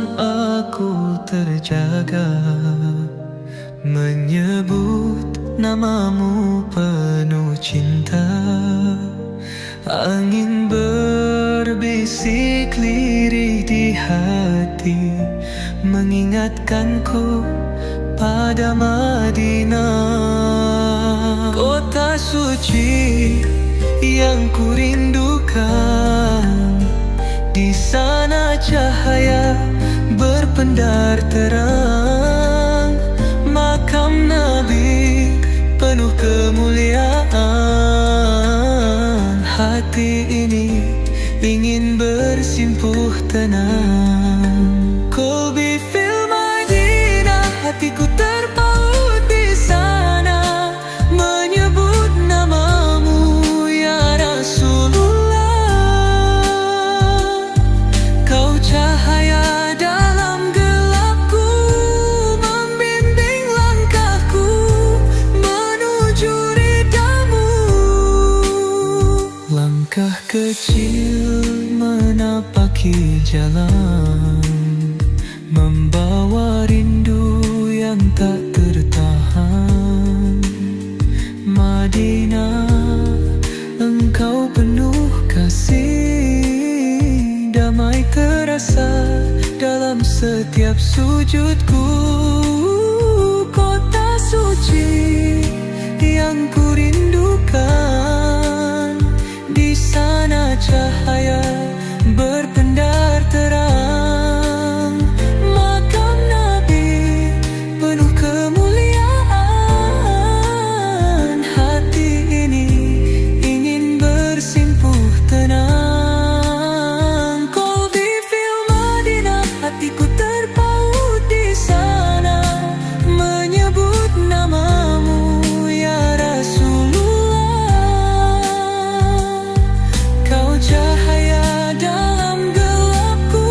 Malam aku terjaga, menyebut namamu penuh cinta. Angin berbisik lirih di hati, mengingatkanku pada Madinah, kota suci yang kurindukan. Di sana cahaya berpendar terang, makam Nabi penuh kemuliaan. Hati ini ingin bersimpuh tenang. Qalbi fil Madinah, hatiku terpaut di sana, menyebut namamu ya Rasulullah. Kau cahaya dalam gelapku, membimbing langkahku menuju ridhamu. Langkah kecil menapaki jalan, membawa rindu yang tak tertahan. Madinah, engkau penuh kasih, damai terasa dalam setiap sujudku. Kota suci yang kurindukan, di sana cahaya berpendar terang, makam Nabi penuh kemuliaan. Hati ini ingin bersimpuh tenang. Qalbi fil Madinah, hatiku terpaut di sana, menyebut namamu ya Rasulullah. Kau cahaya dalam gelapku,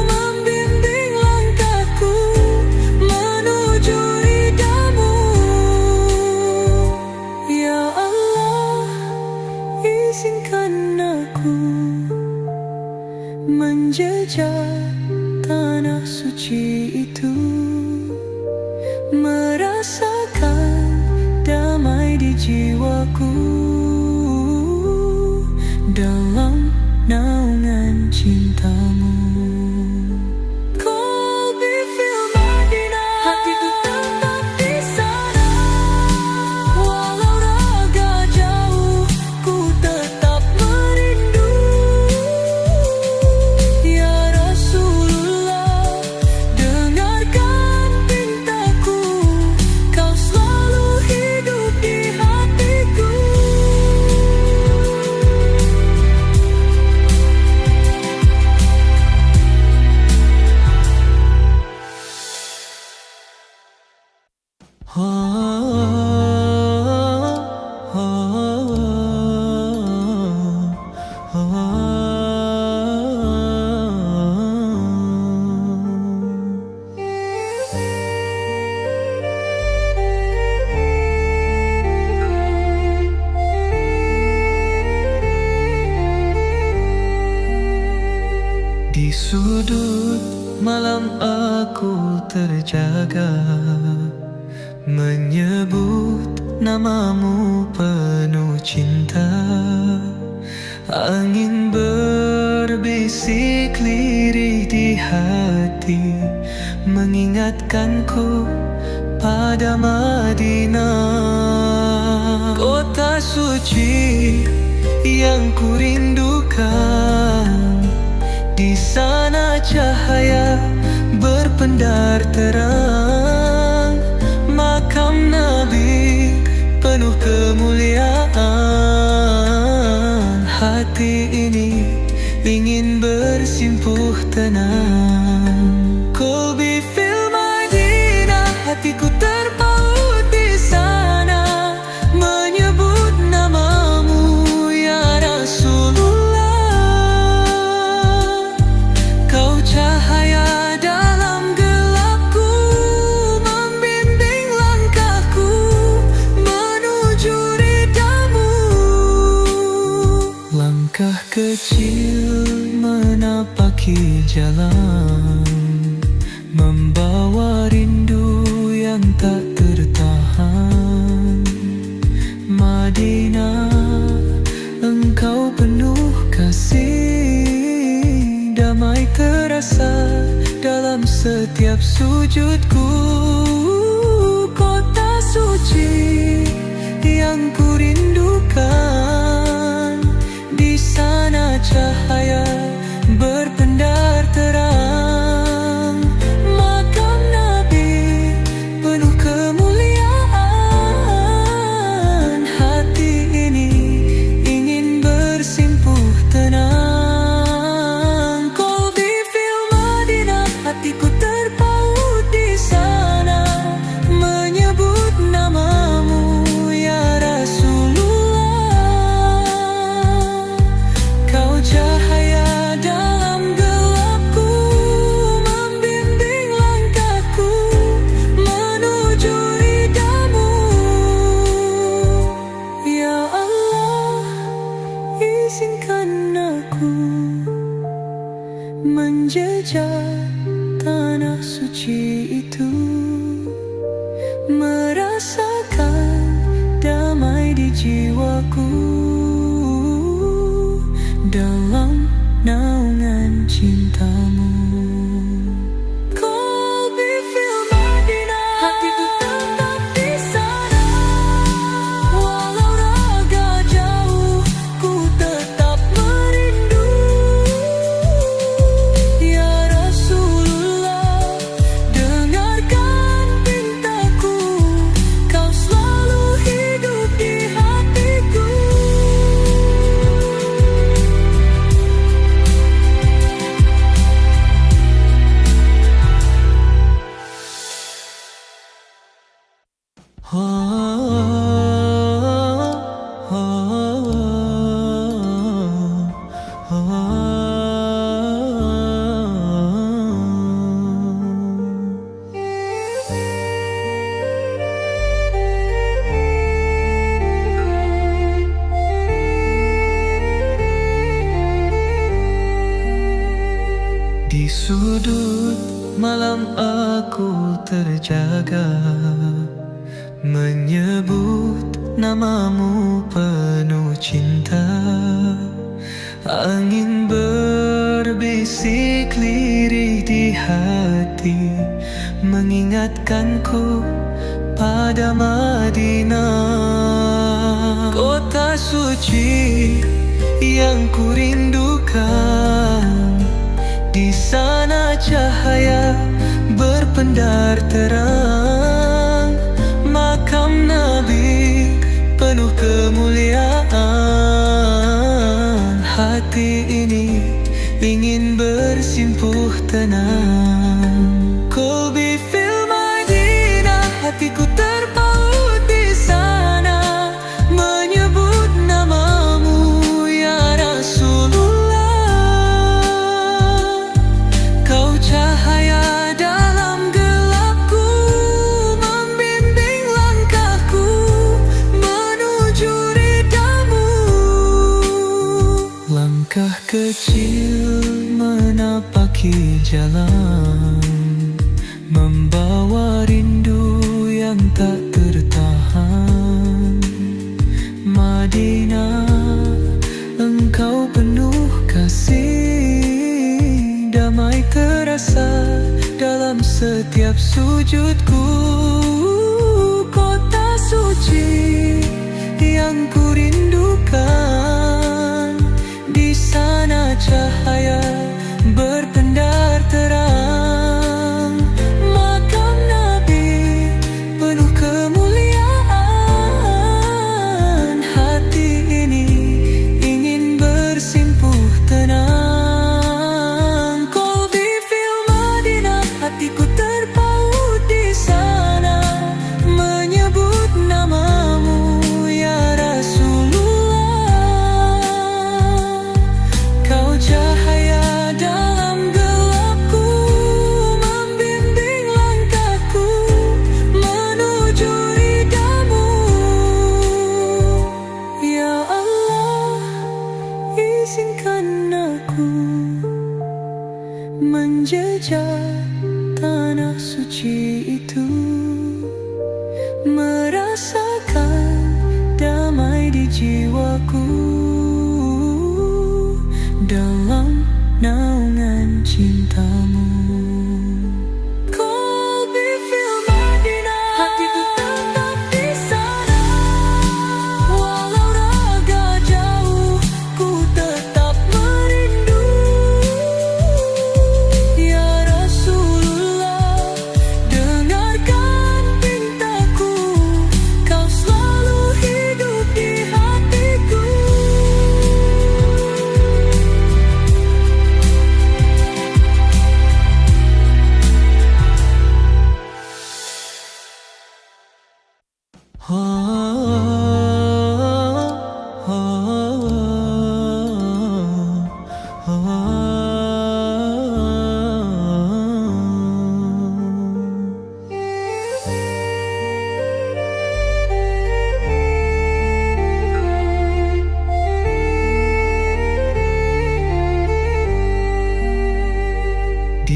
membimbing langkahku menuju ridhamu. Ya Allah, izinkan aku menjejak tanah suci itu, merasakan damai di jiwaku dalam naungan cintamu. Qalbi fil Madinah, hatiku tetap di sana, walau raga jauh ku tetap merindu. Ya Rasulullah, dengarkan pintaku, kau selalu hidup di hatiku. Di sudut malam aku terjaga, menyebut namamu penuh cinta. Angin berbisik lirih di hati, mengingatkanku pada Madinah, kota suci yang kurindukan. Di sana cahaya berpendar terang, makam Nabi penuh kemuliaan. Hati ini ingin bersimpuh tenang. Qalbi fil Madinah, hatiku terpaut di sana, menyebut namamu ya Rasulullah. Kau cahaya dalam gelapku, membimbing langkahku menuju ridhamu. Langkah kecil menapaki jalan, setiap sujudku. Kota suci yang ku rindukan, di sana cahaya berpendar terang. Makam Nabi penuh kemuliaan, hati ini ingin bersimpuh tenang. Qalbi fil Madinah, hatiku terpaut di sana, menyebut namamu ya Rasulullah. Kau cahaya dalam gelapku, membimbing langkahku menuju ridhamu. Ya Allah, izinkan aku menjejak tanah suci itu, merasakan damai di jiwaku dalam naungan cintamu. Qalbi fil Madinah, hatiku tetap di sana, walau raga jauh ku tetap merindu. Ya Rasulullah, dengarkan pintaku, kau selalu hidup di hatiku. Di sudut malam aku terjaga, menyebut namamu penuh cinta. Angin berbisik lirih di hati, mengingatkanku pada Madinah. Kota suci yang ku rindukan, di sana cahaya berpendar terang. Makam Nabi penuh kemuliaan, hati ini ingin bersimpuh tenang. Qalbi fil Madinah, hatiku terpaut di sana, menyebut namamu ya Rasulullah. Kau cahaya dalam gelapku, membimbing langkahku menuju ridhamu. Langkah kecil menapaki jalan, membawa rindu yang tak tertahan. Madinah, engkau penuh kasih, damai terasa dalam setiap sujudku. Kota suci yang ku rindukan, di sana cahaya berpendar terang. Makam Nabi penuh kemuliaan, hati ini ingin bersimpuh tenang. Qalbi fil Madinah, hatiku terpaut di sana, menyebut namamu ya Rasulullah. Kau cahaya dalam gelapku, membimbing langkahku menuju ridhamu. Ya Allah, izinkan aku menjejak tanah suci itu, merasakan damai di jiwaku dalam naungan cintamu.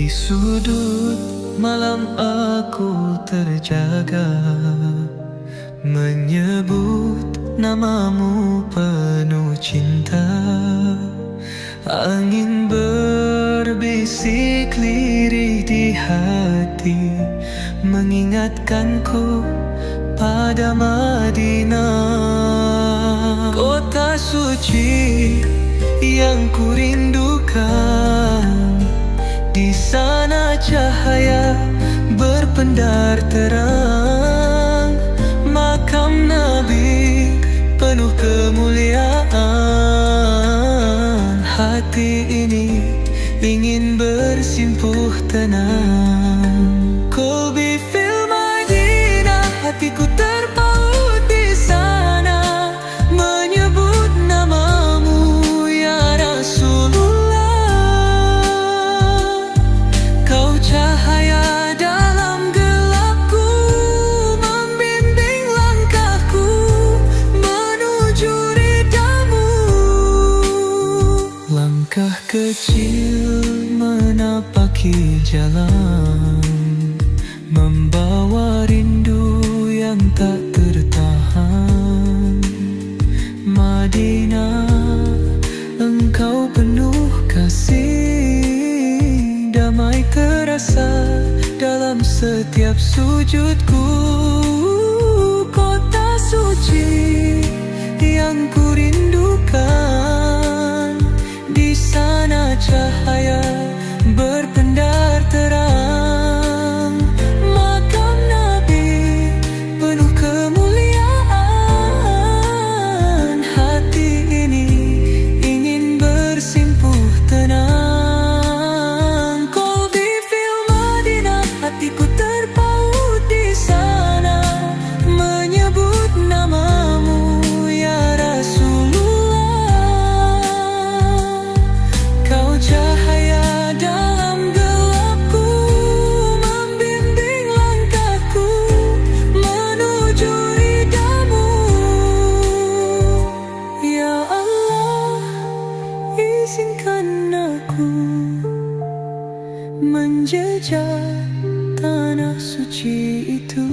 Di sudut malam aku terjaga, menyebut namamu penuh cinta. Angin berbisik lirih di hati, mengingatkanku pada Madinah, kota suci yang kurindukan. Di sana cahaya berpendar terang, makam Nabi penuh kemuliaan. Hati ini ingin bersimpuh tenang. Qalbi fil Madinah, hatiku terpaut di sana, menyebut namamu ya Rasulullah. Kau cahaya dalam gelapku, membimbing langkahku menuju ridhamu. Langkah kecil menapaki jalan, membawa rindu yang tak tertahan. Madinah, engkau penuh kasih, damai terasa dalam setiap sujudku. Kota suci yang kurindukan, di sana cahaya berpendar terang, makam Nabi penuh kemuliaan. Hati ini ingin bersimpuh tenang. Qalbi fil Madinah, hatiku terpaut di sana, menyebut namamu ya Rasulullah. Kau cahaya dalam gelapku, membimbing langkahku menuju ridhamu. Ya Allah, izinkan aku menjejak tanah suci itu,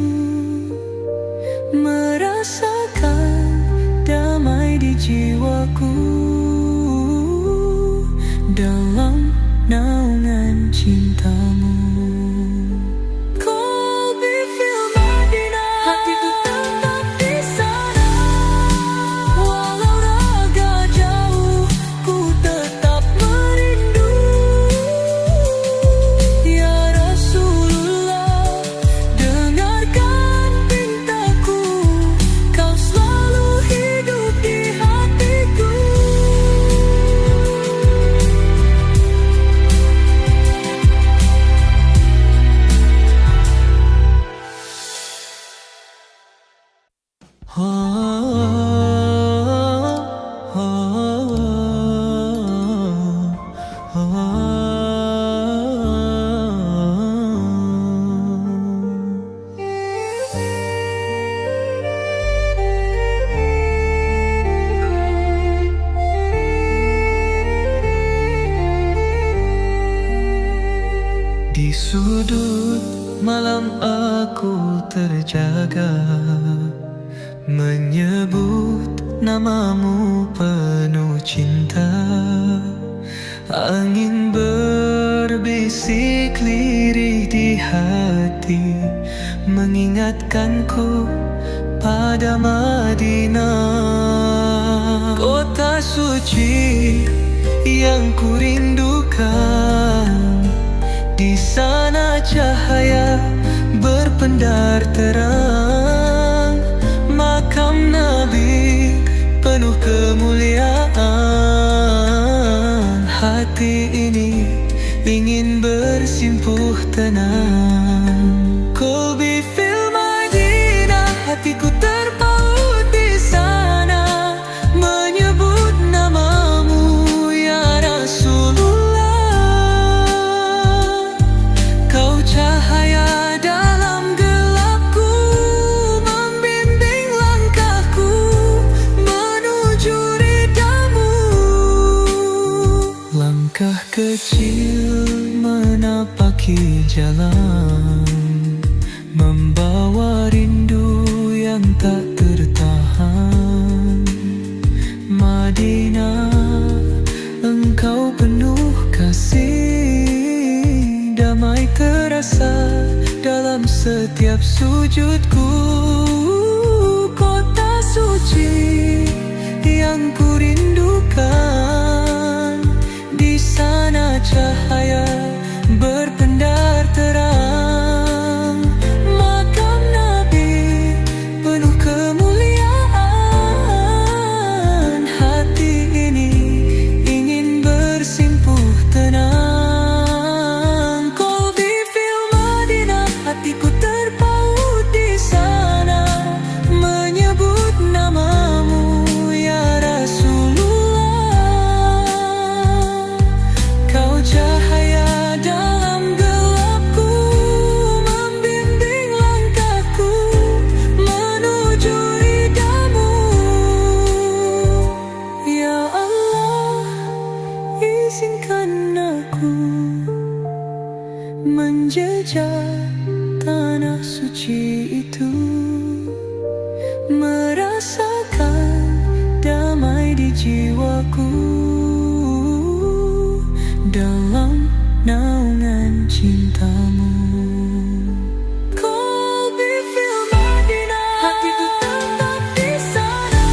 merasakan damai di jiwaku dalam naungan cintamu. Qalbi fil Madinah, hatiku tetap di sana, walau raga jauh ku tetap merindu. Ya Rasulullah, dengarkan pintaku, kau selalu hidup di hatiku. Di sudut malam aku terjaga, menyebut namamu penuh cinta. Angin berbisik lirih di hati, mengingatkanku pada Madinah, kota suci yang kurindukan. Di sana cahaya berpendar terang, makam Nabi penuh kemuliaan. Hati ini ingin bersimpuh tenang. Qalbi fil Madinah, hatiku terpaut di sana, menyebut namamu ya Rasulullah. Kau cahaya dalam gelapku, membimbing langkahku menuju ridhamu. Langkah kecil menapaki menapaki jalan, membawa rindu yang tak tertahan. Madinah, engkau penuh kasih, damai terasa dalam setiap sujudku. Kota suci yang ku rindukan, di sana cahaya berpendar terang. Makam Nabi penuh kemuliaan, hati ini ingin bersimpuh tenang. Qalbi fil Madinah, hatiku terpaut di sana, menyebut namamu ya Rasulullah. Kau cahaya dalam gelapku, membimbing langkahku menuju ridhamu. Ya Allah, izinkan aku menjejak tanah suci itu, merasakan damai di jiwaku dalam naungan cintamu. Qalbi fil Madinah, hatiku tetap di sana,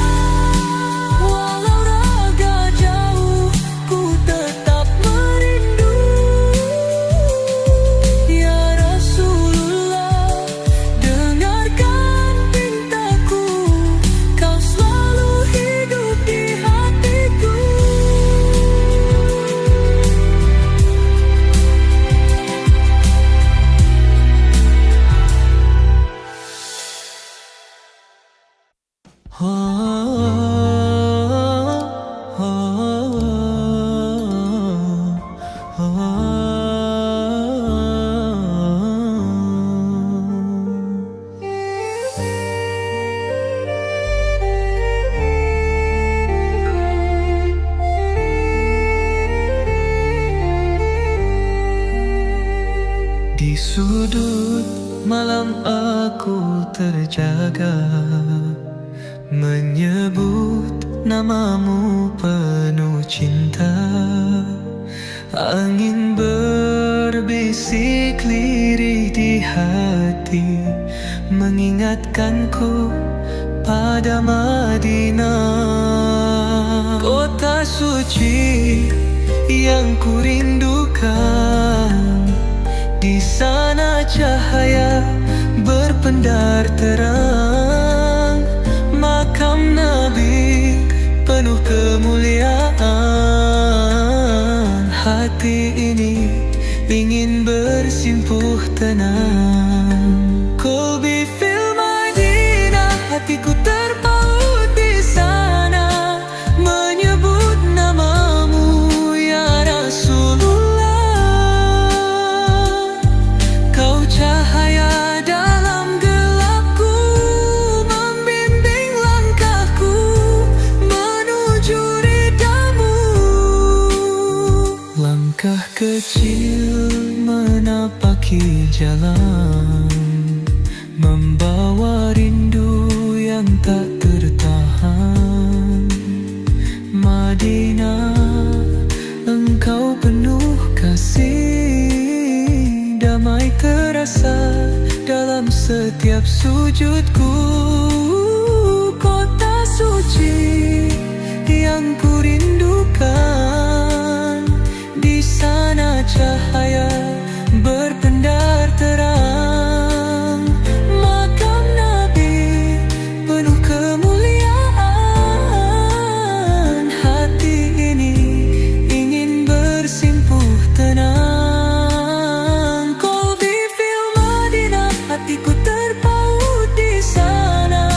walau raga jauh ku tetap merindu. Ya Rasulullah, dengarkan pintaku, kau selalu hidup di hatiku. Di sudut malam aku terjaga, menyebut namamu penuh cinta. Angin berbisik lirih di hati, mengingatkanku pada Madinah. Kota suci yang ku rindukan, di sana cahaya berpendar terang. Makam Nabi penuh kemuliaan, hati ini ingin bersimpuh tenang. Qalbi fil Madinah, hatiku terpaut di sana, menyebut namamu ya Rasulullah. Kau cahaya dalam gelapku, membimbing langkahku menuju ridhamu. Langkah kecil menapaki jalan, membawa rindu yang tak tertahan. Madinah, engkau penuh kasih, damai terasa dalam setiap sujudku. Kota suci yang ku rindukan, di sana cahaya berpendar terang. Makam Nabi penuh kemuliaan, hati ini ingin bersimpuh tenang. Qalbi fil Madinah, hatiku terpaut di sana,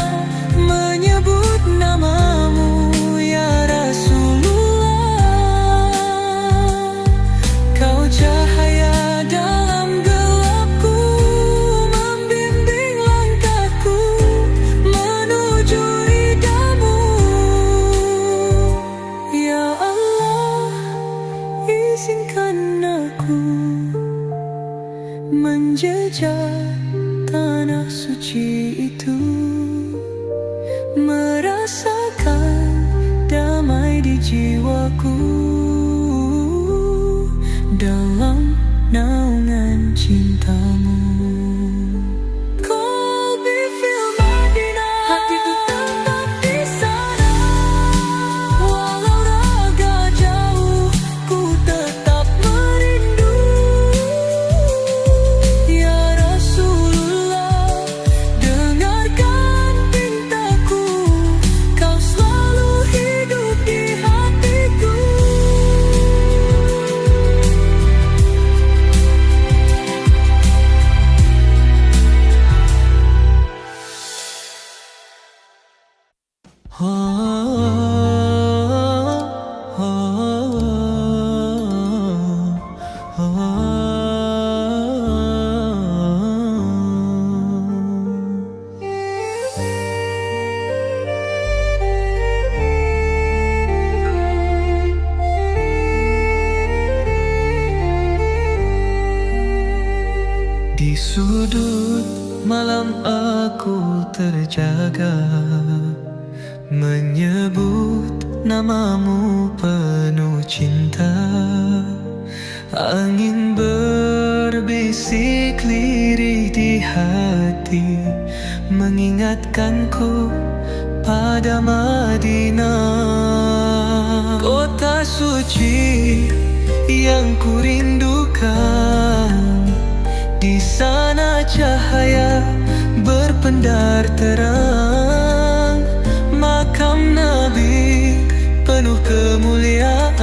menyebut namamu ya Rasulullah. menjejak tanah suci itu, merasakan damai di jiwaku dalam naungan cintamu. Qalbi fil Madinah, hatiku tetap di sana. Walau raga jauh, ku tetap merindu. Ya Rasulullah, dengarkan pintaku, kau selalu hidup di hatiku. Di sudut malam aku terjaga, menyebut namamu penuh cinta. Angin berbisik lirih di hati, mengingatkanku pada Madinah, kota suci yang kurindukan. Di sana cahaya berpendar terang, makam Nabi penuh kemuliaan.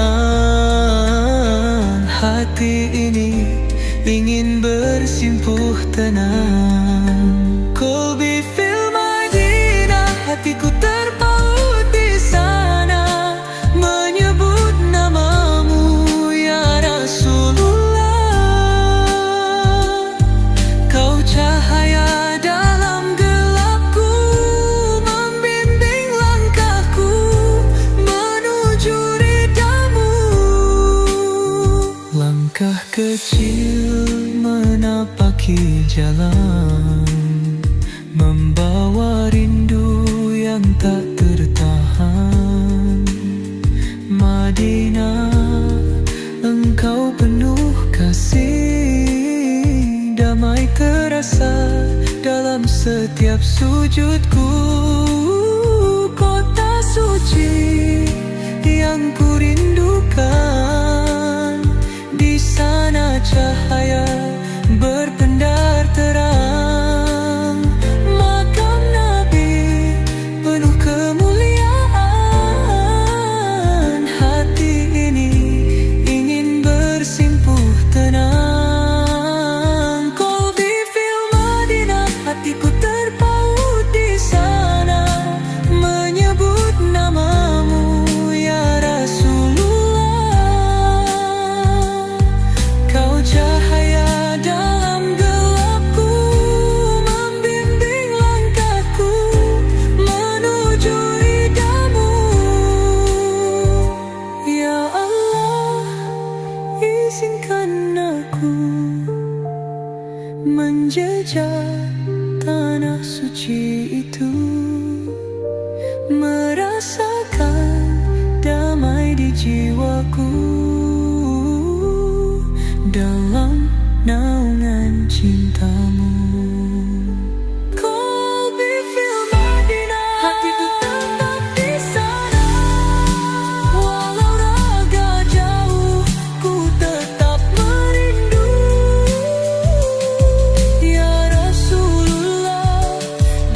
Hati ini ingin bersimpuh tenang. Qalbi fil Madinah, hatiku terpaut di sana, menyebut namamu ya Rasulullah. Kau cahaya dalam gelapku, membimbing langkahku menuju ridhamu. Langkah kecil menapaki jalan, membawa rindu yang tak tertahan. Madinah, engkau penuh kasih, damai terasa dalam setiap sujudku. Kota suci yang kurindukan, di sana cahaya berpendar terang, makam Nabi penuh kemuliaan. Hati ini ingin bersimpuh tenang. Qalbi fil Madinah, hatiku terpaut di sana, menyebut namamu ya Rasulullah. Kau cahaya dalam gelapku, membimbing langkahku menuju ridhamu. Ya Allah, izinkan aku menjejak tanah suci itu, merasakan damai di jiwaku dalam naungan cintamu. Qalbi fil Madinah, hatiku tetap di sana. Walau raga jauh, ku tetap merindu. Ya Rasulullah,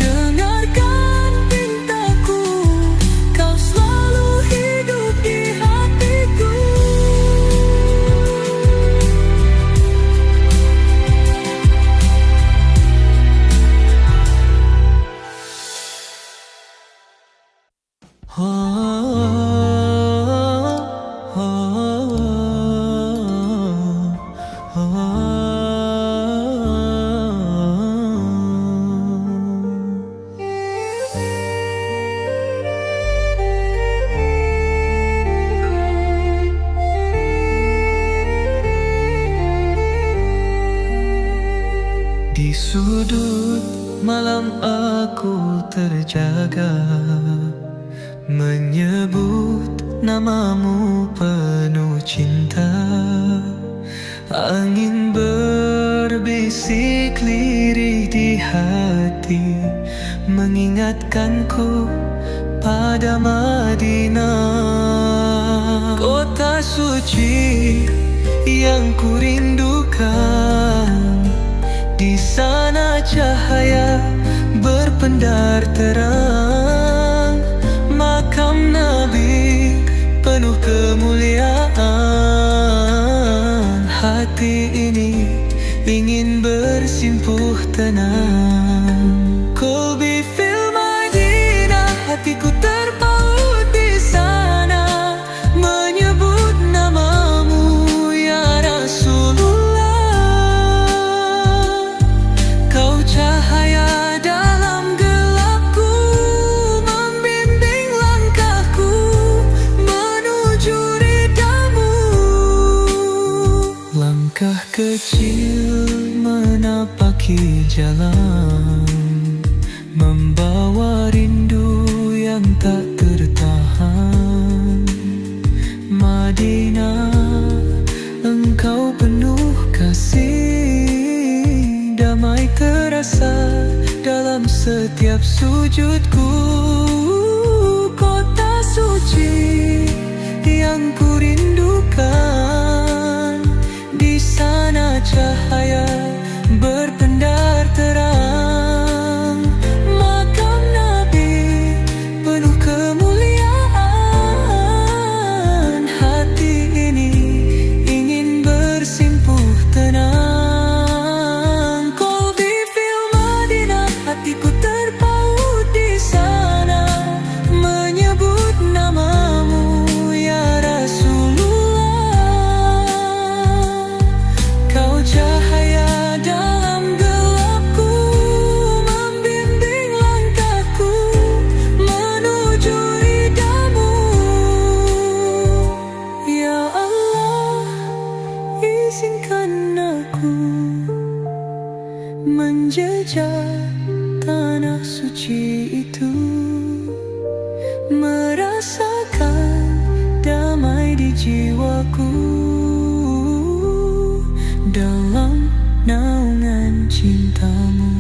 dengarkan pintaku, kau selalu hidup di hatiku. Di sudut malam aku terjaga, menyebut namamu penuh cinta. Angin berbisik lirih di hati, mengingatkanku pada Madinah, kota suci yang kurindukan. Di sana cahaya berpendar terang, makam Nabi penuh kemuliaan. Hati ini ingin bersimpuh tenang. Qalbi fil Madinah, hatiku terpaut di sana, menyebut namamu ya Rasulullah. Kau cahaya dalam gelapku, membimbing langkahku menuju ridhamu. Langkah kecil menapaki jalan, membawa rindu yang tak tertahan. Madinah, engkau penuh kasih, damai terasa dalam setiap sujudku. Kota suci yang kurindukan, di sana cahaya berpendar terang, makam Nabi penuh kemuliaan. Hati ini ingin bersimpuh tenang. Qalbi fil Madinah, hatiku terpaut di sana, menyebut namamu ya Rasulullah. Kau cahaya dalam gelapku, membimbing langkahku menuju ridhamu. Ya Allah, izinkan aku menjejak tanah suci itu, merasakan damai di jiwaku dalam naungan cintamu.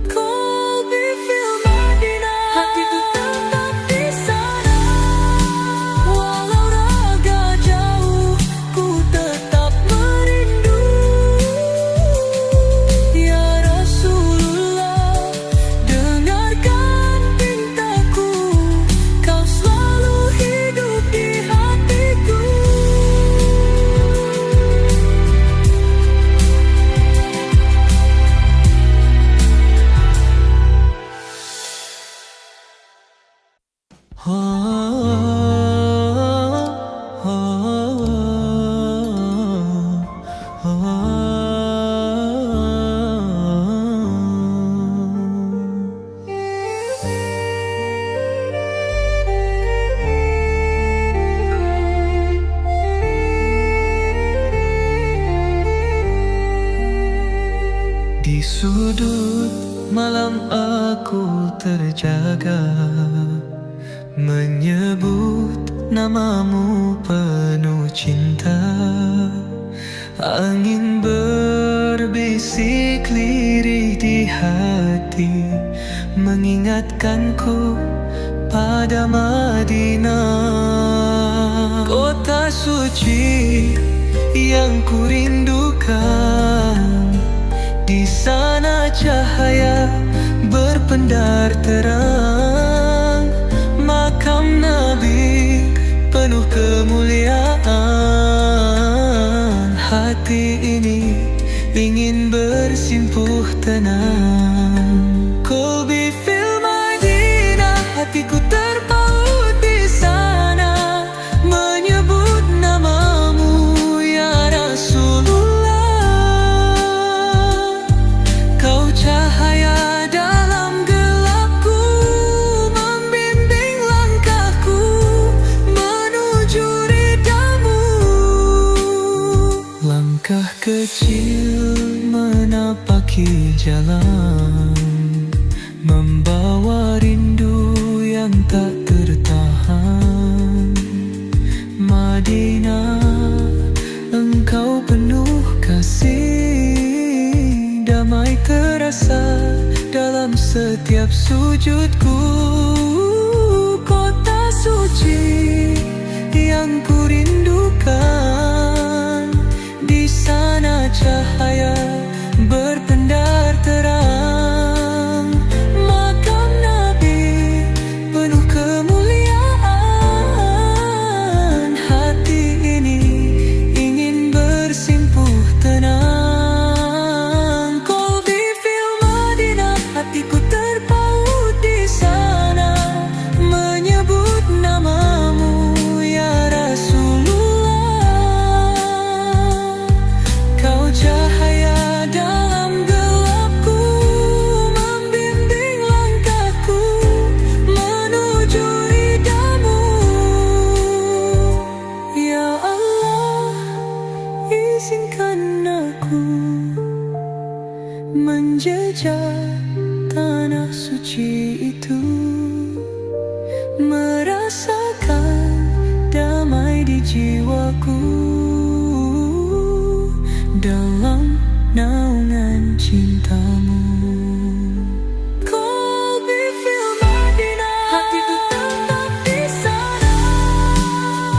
Qalbi fil Madinah, hatiku tetap di sana, walau raga jauh ku tetap merindu. Ya Rasulullah, dengarkan pintaku, kau selalu hidup di hatiku. Di sudut malam aku terjaga, menyebut namamu penuh cinta. Angin berbisik lirih di hati, mengingatkanku pada Madinah, kota suci yang kurindukan. Di sana cahaya berpendar terang, makam Nabi penuh kemuliaan. Hati ini ingin bersimpuh tenang. Qalbi fil Madinah, hatiku terpaut di sana, menyebut namamu ya Rasulullah. Kau cahaya dalam gelapku, membimbing langkahku menuju ridhamu. Langkah kecil menapaki jalan, membawa rindu yang tak tertahan. Madinah, engkau penuh kasih, damai terasa dalam setiap sujudku. Kota suci yang ku rindukan, di sana cahaya berpendar terang. Makam Nabi penuh kemuliaan, hati ini ingin bersimpuh tenang. Qalbi fil Madinah, hatiku terpaut di sana, menyebut namamu ya Rasulullah. Kau cahaya dalam gelapku, membimbing langkahku menuju ridhamu. Ya Allah, izinkan aku menjejak tanah suci itu, merasakan damai di jiwaku dalam naungan cintamu. Qalbi fil Madinah, hatiku tetap di sana,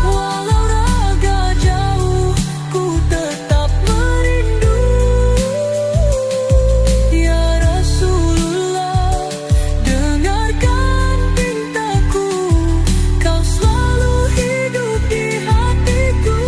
walau raga jauh ku tetap merindu. Ya Rasulullah, dengarkan pintaku, kau selalu hidup di hatiku.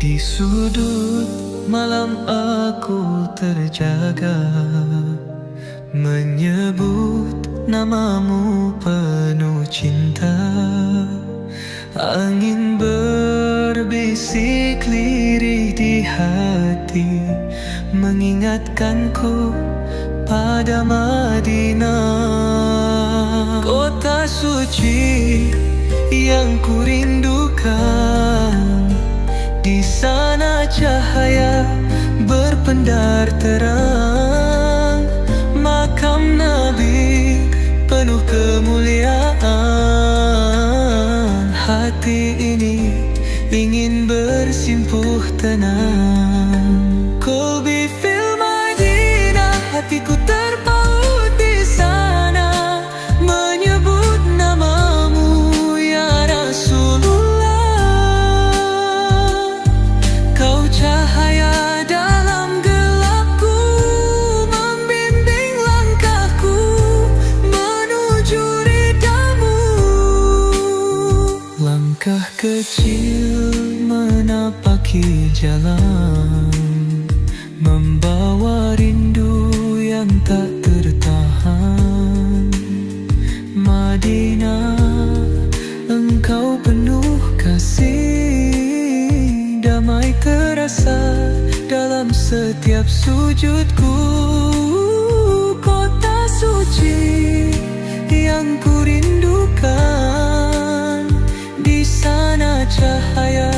Di sudut malam aku terjaga, menyebut namamu penuh cinta. Angin berbisik lirih di hati, mengingatkanku pada Madinah. Kota suci yang ku rindukan, di sana cahaya berpendar terang. Makam Nabi penuh kemuliaan, hati ini ingin bersimpuh tenang. Qalbi fil Madinah, hatiku terpaut di sana, menyebut namamu ya Rasulullah. Kau cahaya dalam gelapku, membimbing langkahku menuju ridhamu. Langkah kecil menapaki jalan, membawa rindu yang tak tertahan. Madinah, engkau penuh kasih, damai terasa dalam setiap sujudku. Kota suci yang ku rindukan, di sana cahaya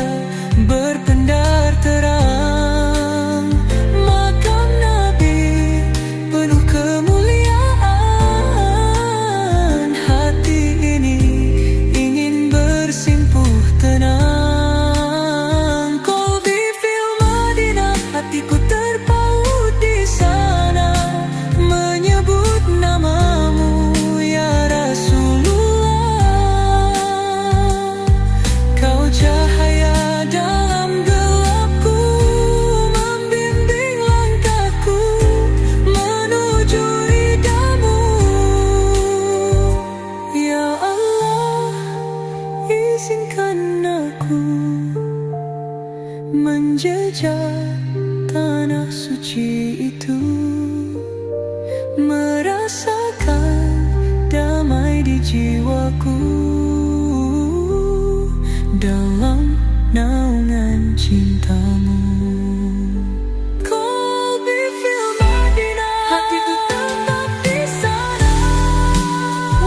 berpendar terang. Makam Nabi penuh kemuliaan, hati ini ingin bersimpuh tenang. Qalbi fil Madinah, hatiku terpaut di sana, menyebut namamu ya Rasulullah. menjejak tanah suci itu, merasakan damai di jiwaku dalam naungan cintamu. Kolbi fil Madinah, hatiku tetap di sana.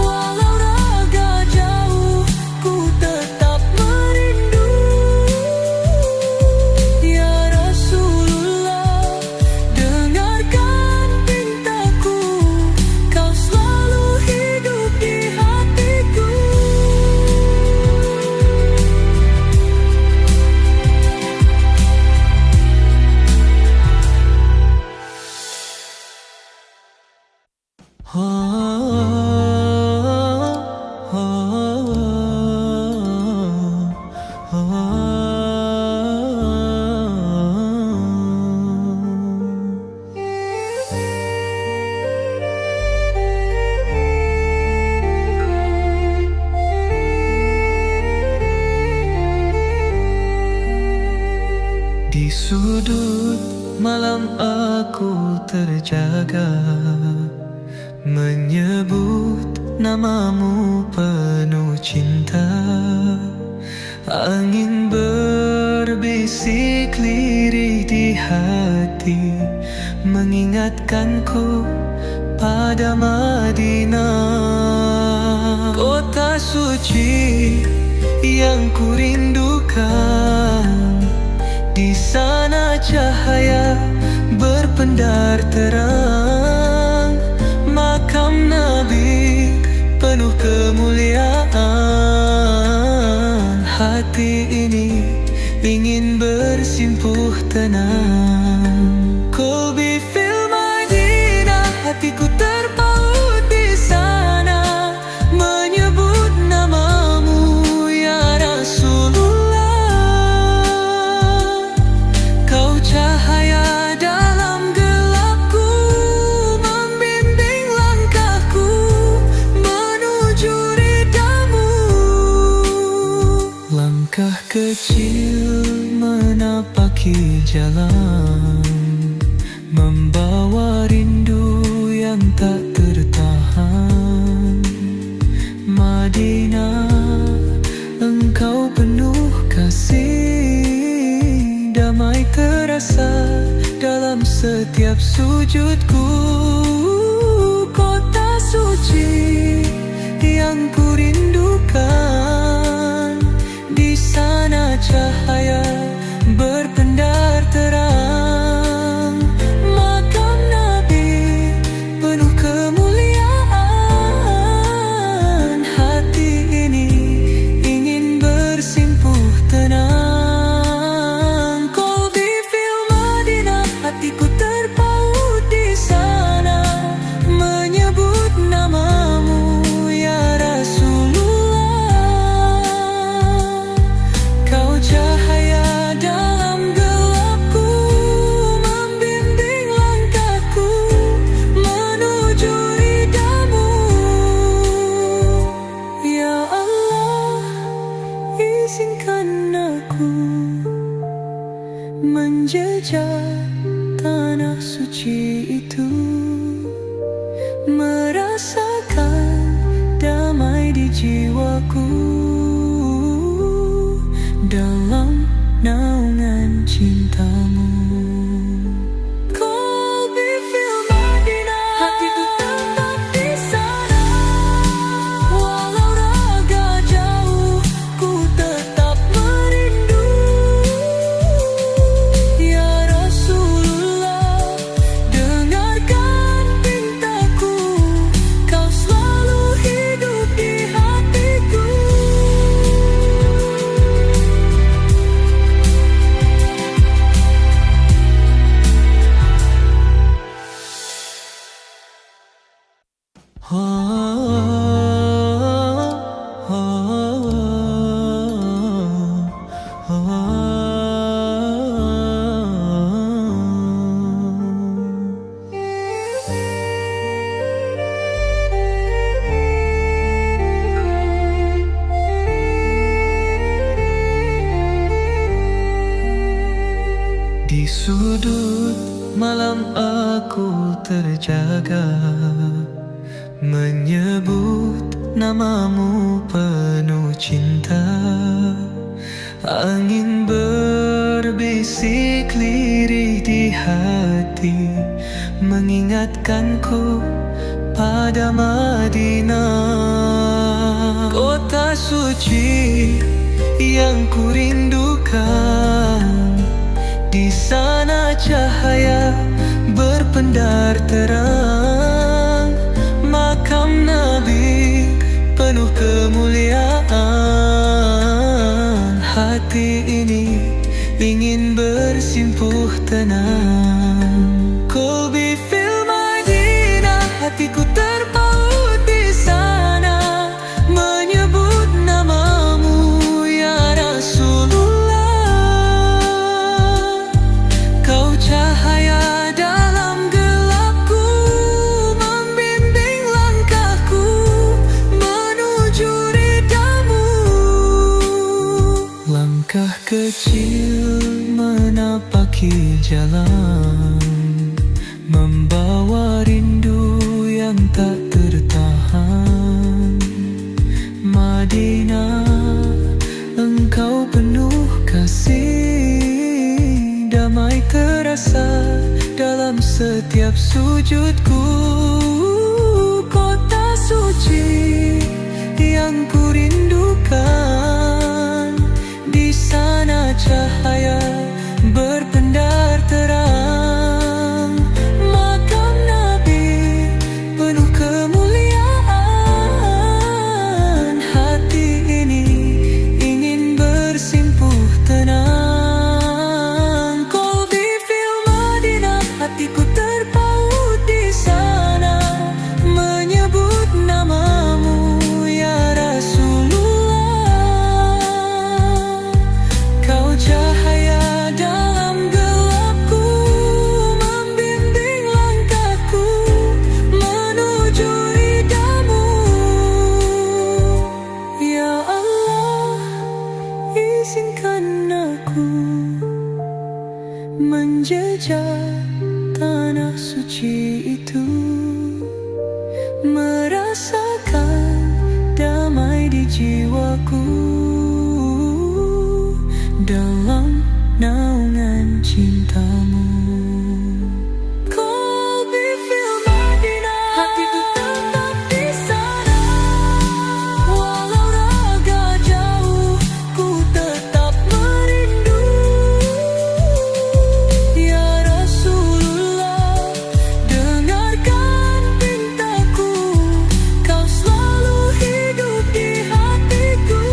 Walau raga jauh, ku tetap merindu. Ya Rasulullah, dengarkan pintaku, kau selalu hidup di hatiku. Di sudut malam aku terjaga, menyebut namamu penuh cinta. Angin berbisik lirih di hati, mengingatkanku pada Madinah, kota suci yang kurindukan. Di sana cahaya berpendar terang, makam Nabi penuh kemuliaan. Hati ini ingin bersimpuh tenang. Kolbi fil Madinah, hatiku terpaut di sana, menyebut namamu ya Rasulullah. Kau cahaya dalam gelapku, membimbing langkahku menuju ridhamu. Langkah kecil menapaki jalan, membawa rindu yang tak tertahan. Madinah, engkau penuh kasih, damai terasa dalam setiap sujudku. Kota suci yang kurindukan, di sana cahaya berpendar terang, makam Nabi penuh kemuliaan. Hati ini ingin bersimpuh tenang. Kolbi fil Madinah, hatiku terpaut di sana, menyebut namamu ya Rasulullah. Kau cahaya dalam gelapku, membimbing langkahku menuju ridhamu. Ya Allah, izinkan aku menjejak tanah suci itu, merasakan damai di jiwaku dalam naungan cintamu. Kolbi fil Madinah, hatiku tetap di sana. Walau raga jauh, ku tetap merindu. Ya Rasulullah, dengarkan pintaku, kau selalu hidup di hatiku. Di sudut malam aku terjaga, menyebut namamu penuh cinta. Angin berbisik lirih di hati, mengingatkanku pada Madinah, kota suci yang kurindukan. Di sana cahaya berpendar terang, makam Nabi penuh kemuliaan. Hati ini ingin bersimpuh tenang. Qalbi fil Madinah, hatiku terpaut di sana, menyebut namamu ya Rasulullah. Kau cahaya dalam gelapku, membimbing langkahku menuju ridhamu. Langkah kecil menapaki jalan, membawa rindu yang tak tertahan. Madinah, engkau penuh kasih, damai terasa dalam setiap sujudku. Kota suci yang kurindukan, di sana cahaya berpendar terang, makam Nabi penuh kemuliaan. Hati ini ingin bersimpuh tenang. Qalbi fil Madinah, hatiku terpaut di sana, menyebut namamu ya Rasulullah. Kau cahaya dalam gelapku, membimbing langkahku menuju ridhamu. Ya Allah, izinkan aku menjejak tanah suci itu, merasakan damai di jiwaku dalam naungan cintamu. Qalbi fil Madinah, hatiku tetap di sana, walau raga jauh ku tetap merindu. Ya Rasulullah, dengarkan pintaku, kau selalu hidup di hatiku.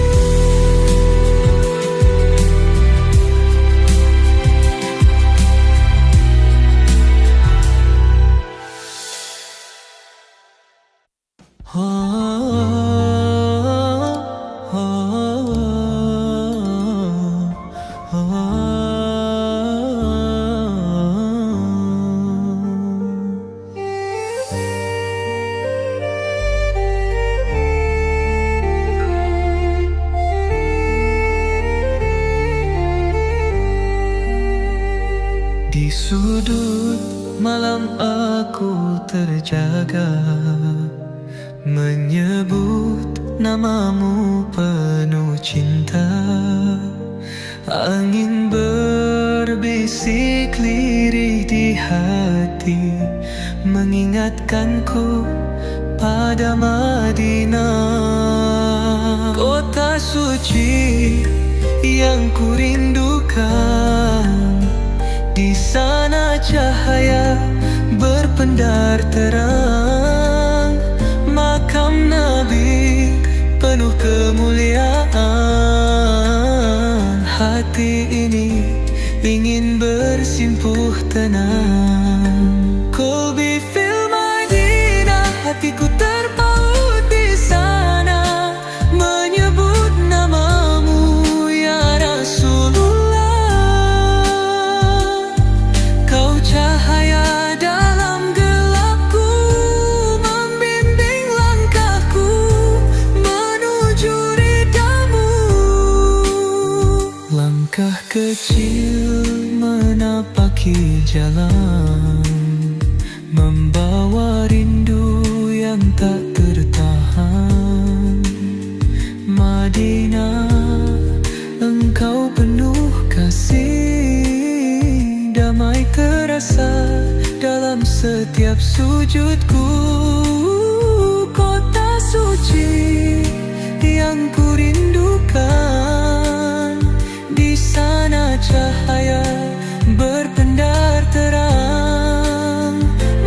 Di sudut malam aku terjaga, menyebut namamu penuh cinta. Angin berbisik lirih di hati, mengingatkanku pada Madinah, kota suci yang kurindukan. Di sana cahaya berpendar terang, makam Nabi penuh kemuliaan. Hati ini ingin bersimpuh tenang. Qalbi fil Madinah, hatiku terpaut di sana, menyebut namamu ya Rasulullah. Kau cahaya dalam gelapku, membimbing langkahku menuju ridhamu. Langkah kecil menapaki jalan, membawa rindu yang tak tertahan. Madinah, engkau penuh kasih, damai terasa dalam setiap sujudku. Kota suci yang ku rindukan, di sana cahaya berpendar terang.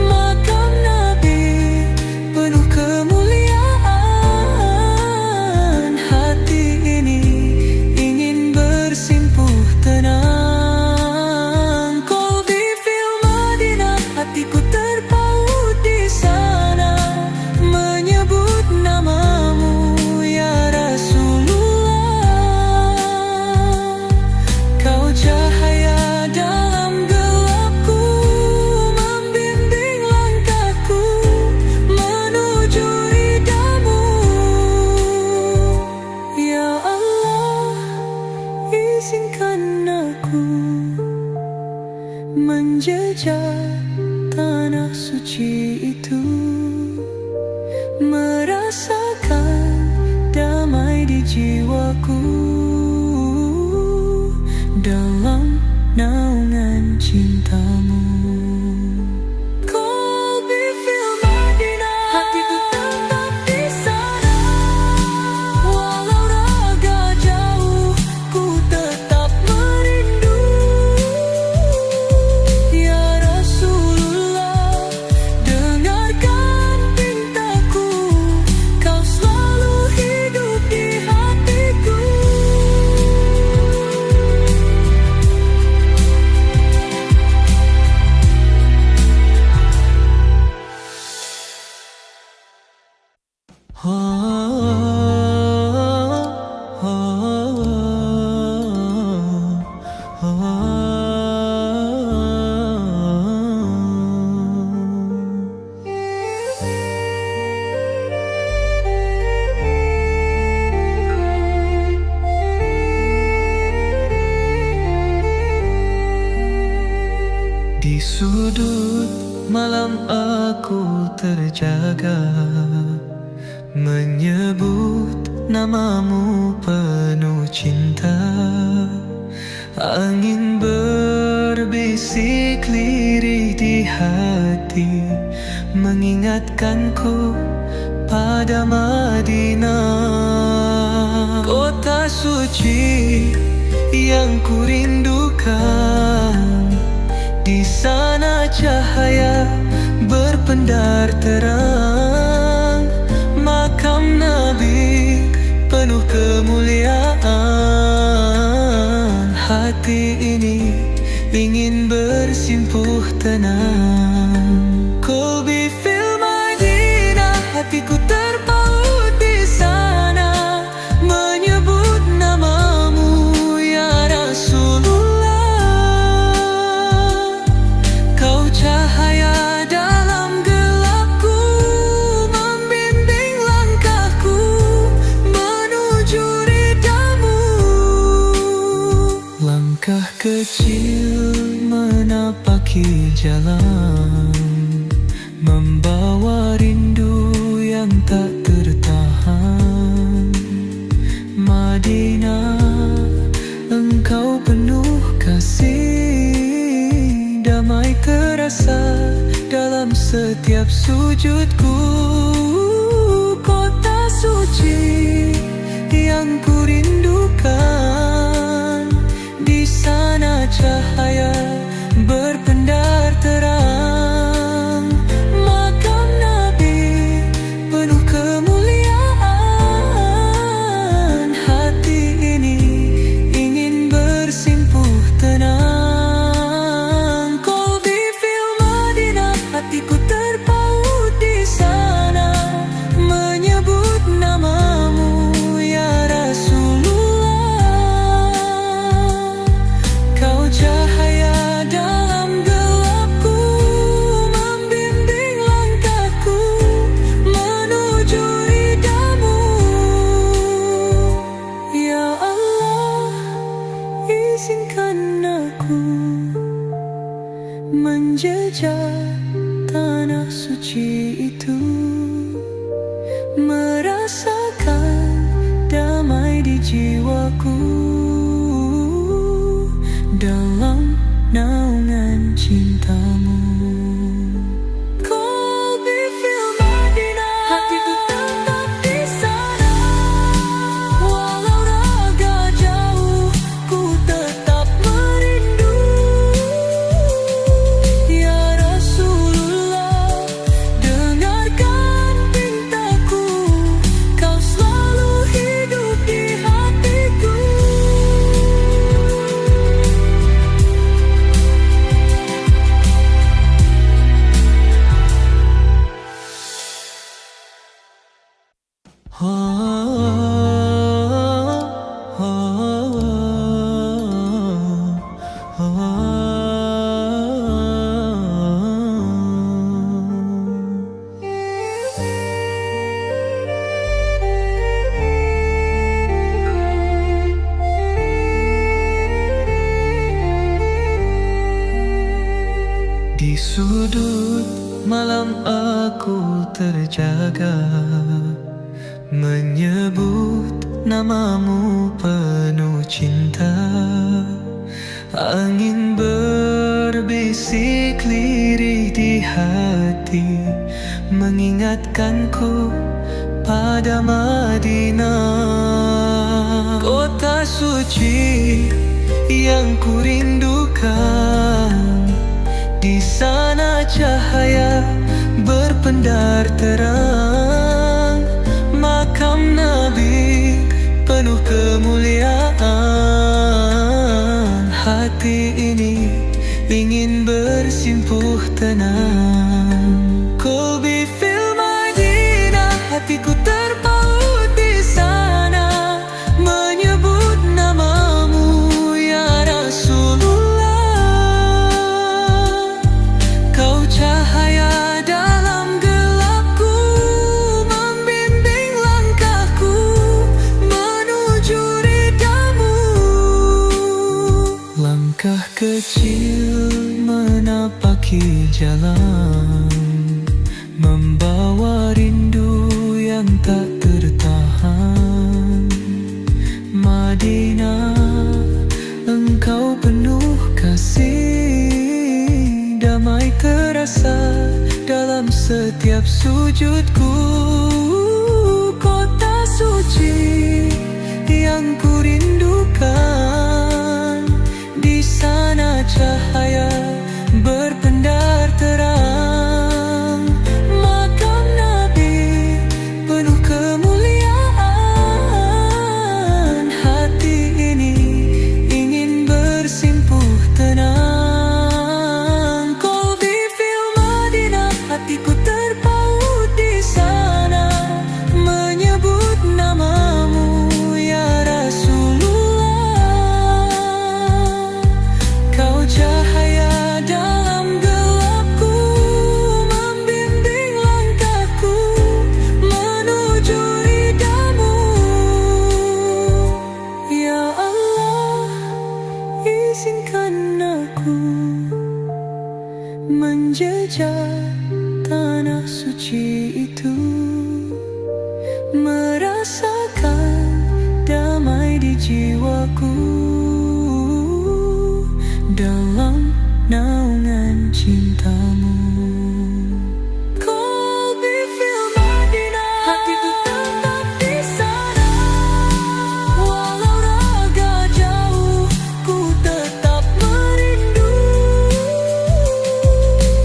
Makam Nabi penuh kemuliaan, hati ini ingin bersimpuh tenang. Qalbi fil Madinah, hatiku terpaut di sana, menyebut namamu ya Rasulullah. Kau cahaya dalam gelapku, membimbing langkahku menuju ridhamu. Ya Allah, izinkan aku menjejak tanah suci itu, merasakan damai di jiwaku dalam naungan cintamu. Qalbi fil Madinah, hatiku tetap di sana, walau raga jauh ku tetap merindu. Ya Rasulullah, dengarkan pintaku, kau selalu hidup di hatiku. Di sudut malam aku terjaga, menyebut namamu penuh cinta. Angin berbisik lirih di hati, mengingatkanku pada Madinah. Kota suci yang ku rindukan, di sana cahaya berpendar terang. Makam Nabi penuh kemuliaan, hati ini ingin bersimpuh tenang. Qalbi fil Madinah, hatiku terpaut di sana, menyebut namamu ya Rasulullah. Kau cahaya dalam gelapku, membimbing langkahku menuju ridhamu. Langkah kecil menapaki jalan, membawa rindu yang tak tertahan. Madinah, engkau penuh kasih, damai terasa dalam setiap sujudku. Kota suci yang ku rindukan, di sana cahaya berpendar terang. Makam Nabi penuh kemuliaan, hati ini ingin bersimpuh tenang. Qalbi fil Madinah, hatiku terpaut di sana, menyebut namamu ya Rasulullah. Kau cahaya izinkan aku menjejak tanah suci itu, merasakan damai di jiwaku dalam naungan cintamu. Qalbi fil Madinah, hatiku tetap di sana. Walau raga jauh, ku tetap merindu. Ya Rasulullah, dengarkan pintaku, kau selalu hidup di hatiku. Di sudut malam aku terjaga, menyebut namamu penuh cinta. Angin berbisik lirih di hati, mengingatkanku pada Madinah, kota suci yang kurindukan. Di sana cahaya berpendar terang, makam Nabi penuh kemuliaan. Hati ini ingin bersimpuh tenang. Qalbi fil Madinah, hatiku terpaut di sana, menyebut namamu ya Rasulullah. Kau cahaya dalam gelapku, membimbing langkahku menuju ridhamu. Langkah kecil menapaki jalan, membawa rindu yang tak tertahan. Madinah, engkau penuh kasih, damai terasa dalam setiap sujudku. Kota suci yang kurindukan, di sana cahaya berpendar terang, makam Nabi penuh kemuliaan. Hati ini ingin bersimpuh tenang. Qalbi fil Madinah, hatiku terpaut di sana, menyebut namamu ya Rasulullah. Kau cahaya dalam gelapku, membimbing langkahku menuju ridhamu. Ya Allah, izinkan aku menjejak tanah suci itu, merasakan damai di jiwaku dalam naungan cintamu. Qalbi fil Madinah, hatiku tetap di sana. Walau raga jauh, ku tetap merindu.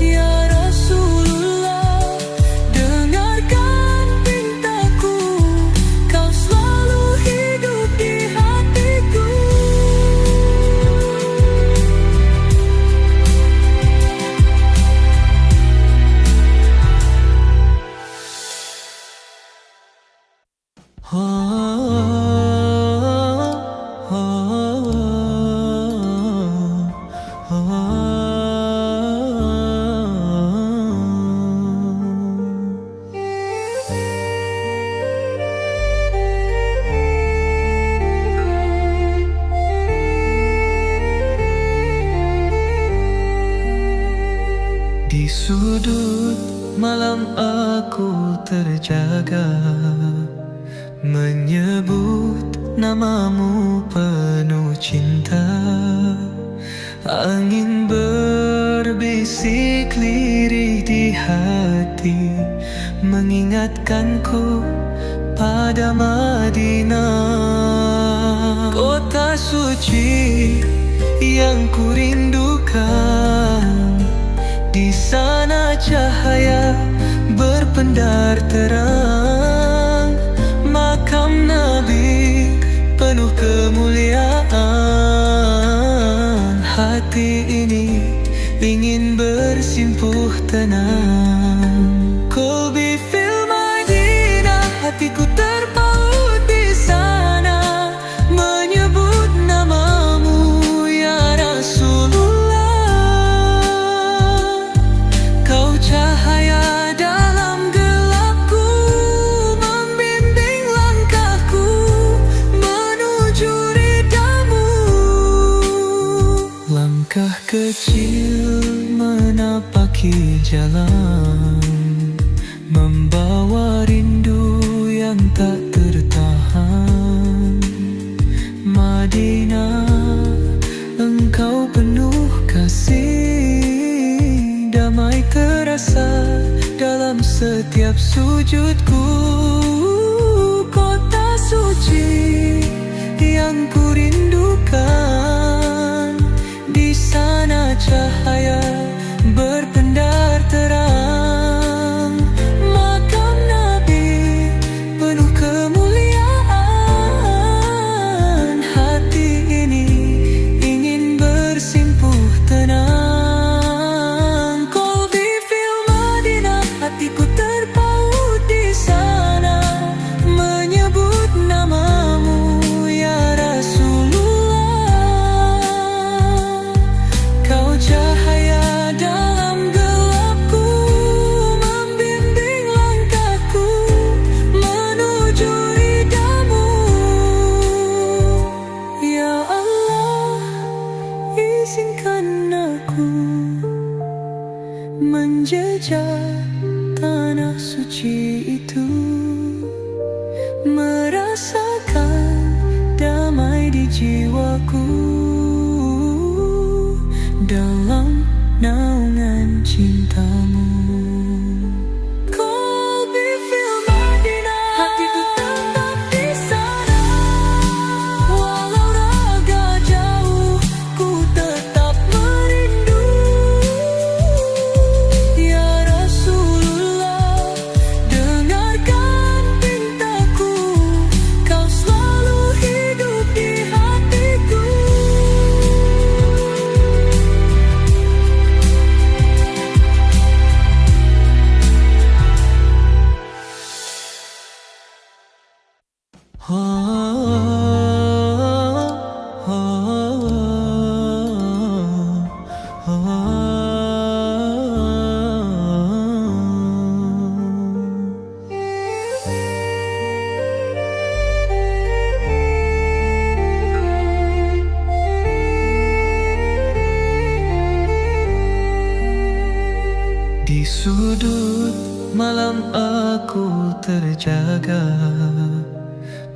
Ya Rasulullah, dengarkan pintaku, kau selalu hidup di hatiku. sudut malam aku terjaga, menyebut namamu penuh cinta. Angin berbisik lirih di hati, mengingatkanku pada Madinah, kota suci yang kurindukan. Di sana cahaya berpendar terang, makam Nabi penuh kemuliaan. Hati ini ingin bersimpuh tenang. Qalbi fil Madinah, hatiku terpaut di sana, menyebut namamu ya Rasulullah. Kau cahaya dalam gelapku, membimbing langkahku menuju ridhamu. Langkah kecil menapaki jalan, membawa rindu yang tak tertahan. Madinah, engkau penuh kasih, damai terasa dalam setiap sujudku. Kota suci yang kurindukan, di sana cahaya berpendar terang, makam Nabi penuh kemuliaan. Hati ini ingin bersimpuh tenang. Qalbi fil Madinah, hatiku terpaut di sana, menyebut namamu ya Rasulullah. Kau cahaya dalam gelapku, membimbing langkahku menuju ridhamu. Ya Allah, izinkan aku menjejak tanah suci itu, merasakan damai di jiwaku dalam naungan cintamu. Qalbi fil Madinah, hatiku tetap di sana, walau raga jauh ku tetap merindu. Ya Rasulullah, dengarkan pintaku, kau selalu hidup di hatiku. Di sudut malam aku terjaga,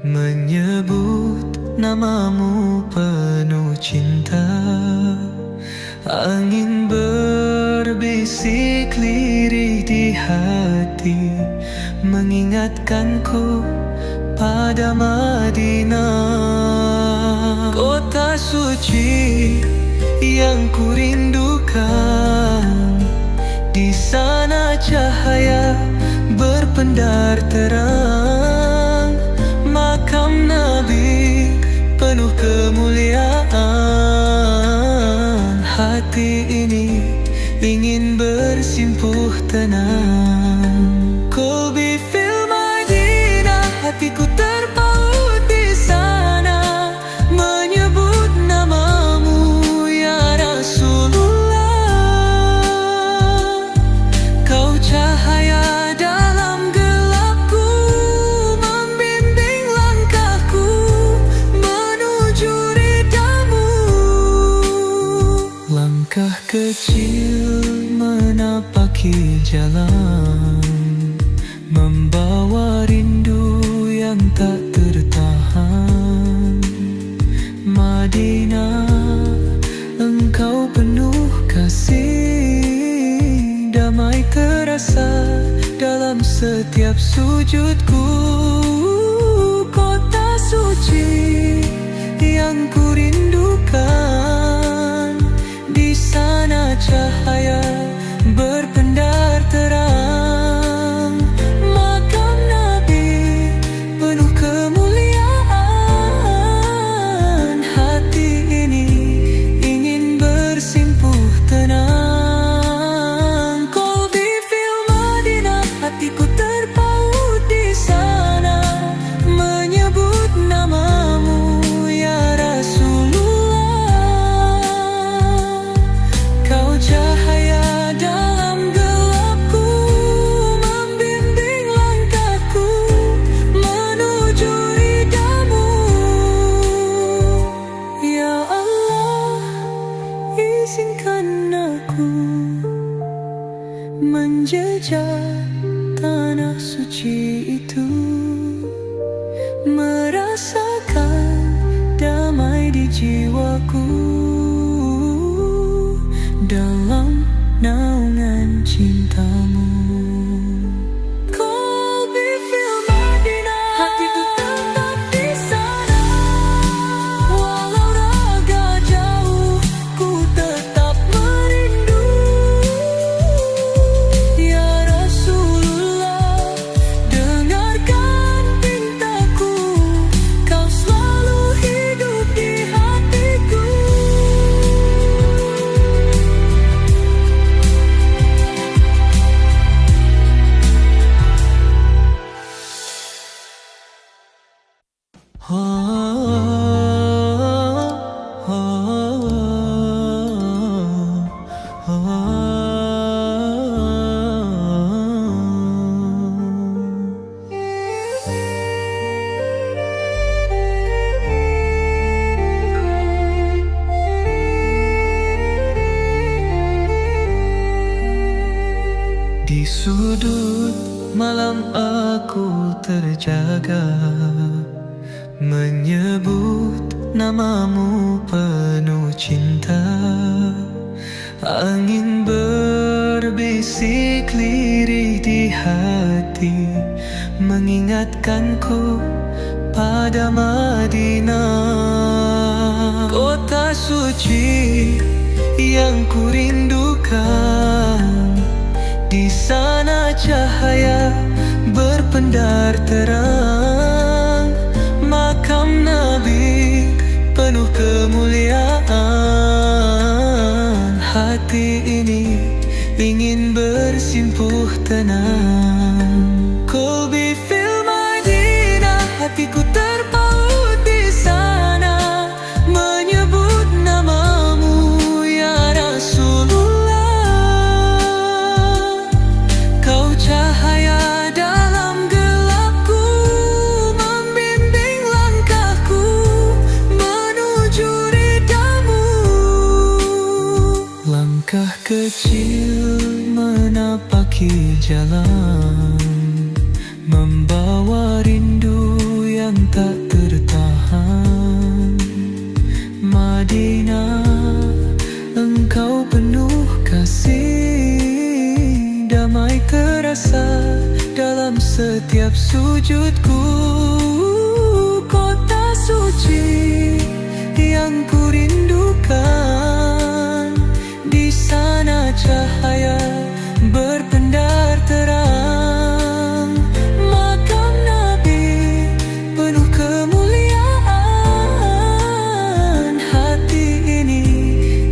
menyebut namamu penuh cinta. Angin berbisik lirih di hati, mengingatkanku pada Madinah, kota suci yang kurindukan. Di sana cahaya berpendar terang, makam Nabi penuh kemuliaan. Hati ini ingin bersimpuh tenang. Qalbi fil Madinah, hatiku terpaut di sana, menyebut namamu ya Rasulullah. Kau cahaya dalam gelapku, membimbing langkahku menuju ridhamu. Langkah kecil menapaki menapaki jalan, membawa rindu yang tak tertahan. Madinah, engkau penuh kasih, damai terasa dalam setiap sujudku. Kota suci yang ku rindukan, di sana cahaya berpendar terang. Makam Nabi penuh kemuliaan, hati ini ingin bersimpuh tenang. Qalbi fil Madinah, hatiku terpaut di sana, menyebut namamu ya Rasulullah. Kau cahaya dalam gelapku, membimbing langkahku menuju ridhamu. Ya Allah, izinkan aku menjejak tanah suci itu, merasakan damai di jiwaku dalam naungan cintamu. Qalbi fil Madinah, hatiku tetap di sana, walau raga jauh ku tetap merindu. Ya Rasulullah, dengarkan pintaku, kau selalu hidup di hatiku. Di sudut malam aku terjaga, menyebut namamu penuh cinta. Angin berbisik lirih di hati, mengingatkanku pada Madinah. Kota suci yang ku rindukan, di sana cahaya berpendar terang. Makam Nabi penuh kemuliaan, hati ini ingin bersimpuh tenang. Qalbi fil Madinah, hatiku terpaut di sana, menyebut namamu ya Rasulullah. Kau cahaya dalam gelapku, membimbing langkahku menuju ridhamu. Langkah kecil menapaki jalan, membawa rindu yang tak tertahan. Madinah, engkau penuh kasih, damai terasa dalam setiap sujudku. Kota suci yang ku rindukan, di sana cahaya berpendar terang. Makam Nabi penuh kemuliaan, hati ini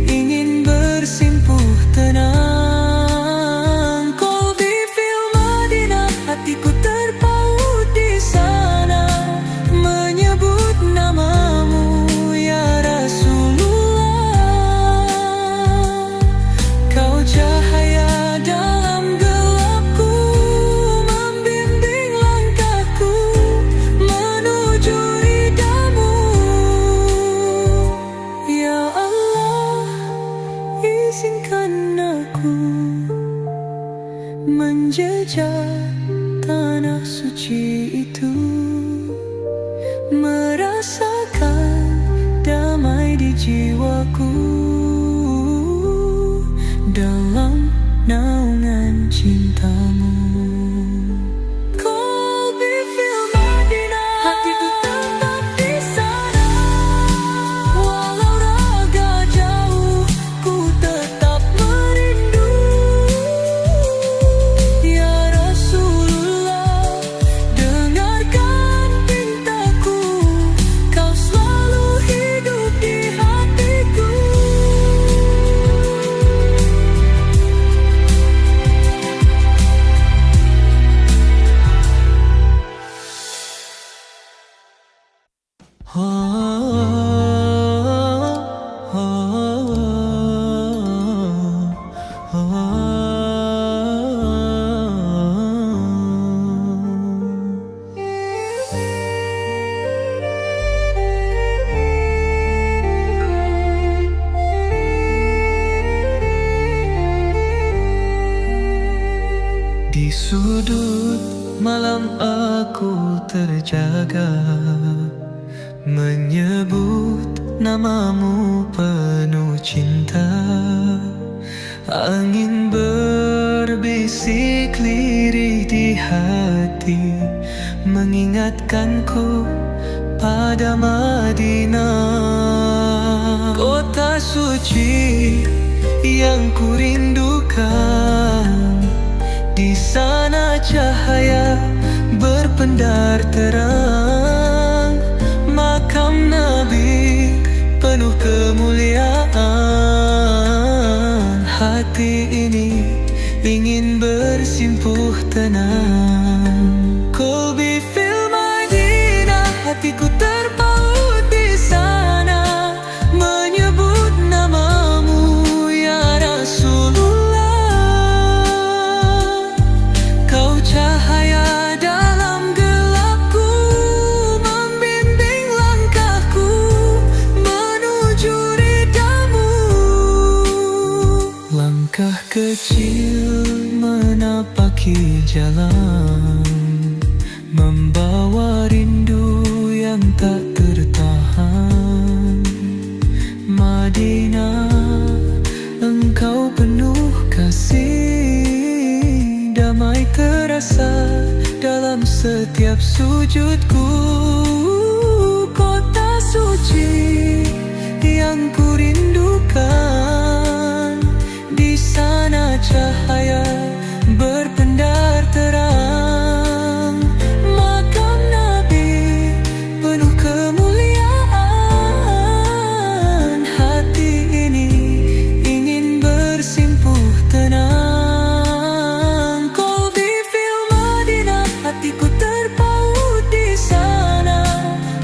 ingin bersimpuh tenang. Qalbi fil Madinah, hatiku terpaut di sana, menyebut namamu ya Rasulullah. Kau cahaya dalam gelapku, membimbing langkahku menuju ridhamu. Ya Allah, izinkan aku menjejak tanah suci itu, merasakan damai di jiwaku dalam naungan cintamu. Qalbi fil Madinah, hatiku tetap di sana. Walau raga jauh, ku tetap merindu. Ya Rasulullah, dengarkan pintaku, kau selalu hidup di hatiku. Di sudut malam aku terjaga, menyebut namamu penuh cinta. Angin berbisik lirih di hati, mengingatkanku pada Madinah, kota suci yang kurindukan. Di sana cahaya berpendar terang, makam Nabi penuh kemuliaan. Hati ini ingin bersimpuh tenang. Qalbi fil Madinah, hatiku terpaut di sana, menyebut namamu ya Rasulullah. Kau cahaya dalam gelapku, membimbing langkahku menuju ridhamu. Langkah kecil menapaki jalan, membawa rindu yang tak tertahan. Madinah, engkau penuh kasih, damai terasa dalam setiap sujudku. Kota suci yang kurindukan, di sana cahaya berpendar terang, makam Nabi penuh kemuliaan. Hati ini ingin bersimpuh tenang. Qalbi fil Madinah, hatiku terpaut di sana,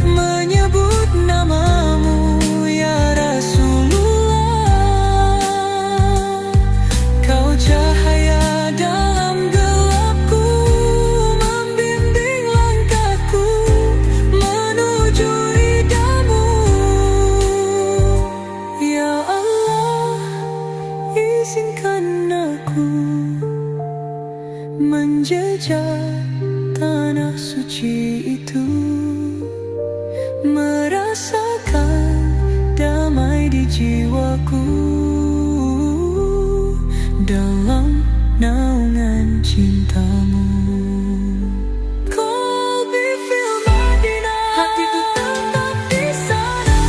menyebut namamu ya Rasulullah. Kau cahaya dalam gelapku, membimbing langkahku menuju ridhamu. Ya Allah, izinkan aku menjejak tanah suci itu, merasakan damai di jiwaku dalam naungan cintamu. Qalbi fil Madinah, hatiku tetap di sana.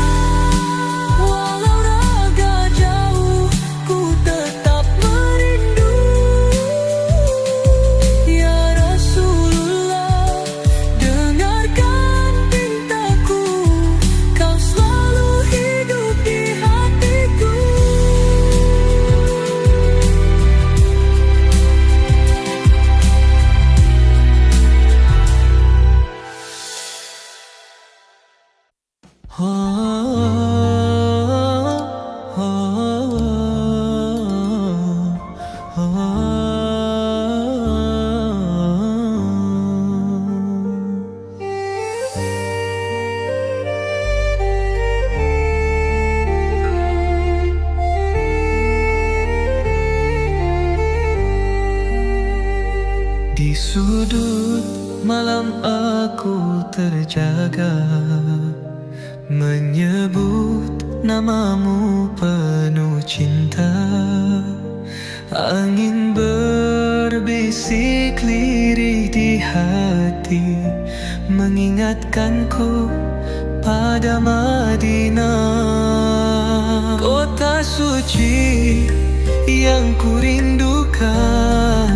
Walau raga jauh, ku tetap merindu. Ya Rasulullah, dengarkan pintaku, kau selalu hidup di hatiku. aku terjaga, menyebut namamu penuh cinta. Angin berbisik lirih di hati, mengingatkanku pada Madinah, kota suci yang kurindukan.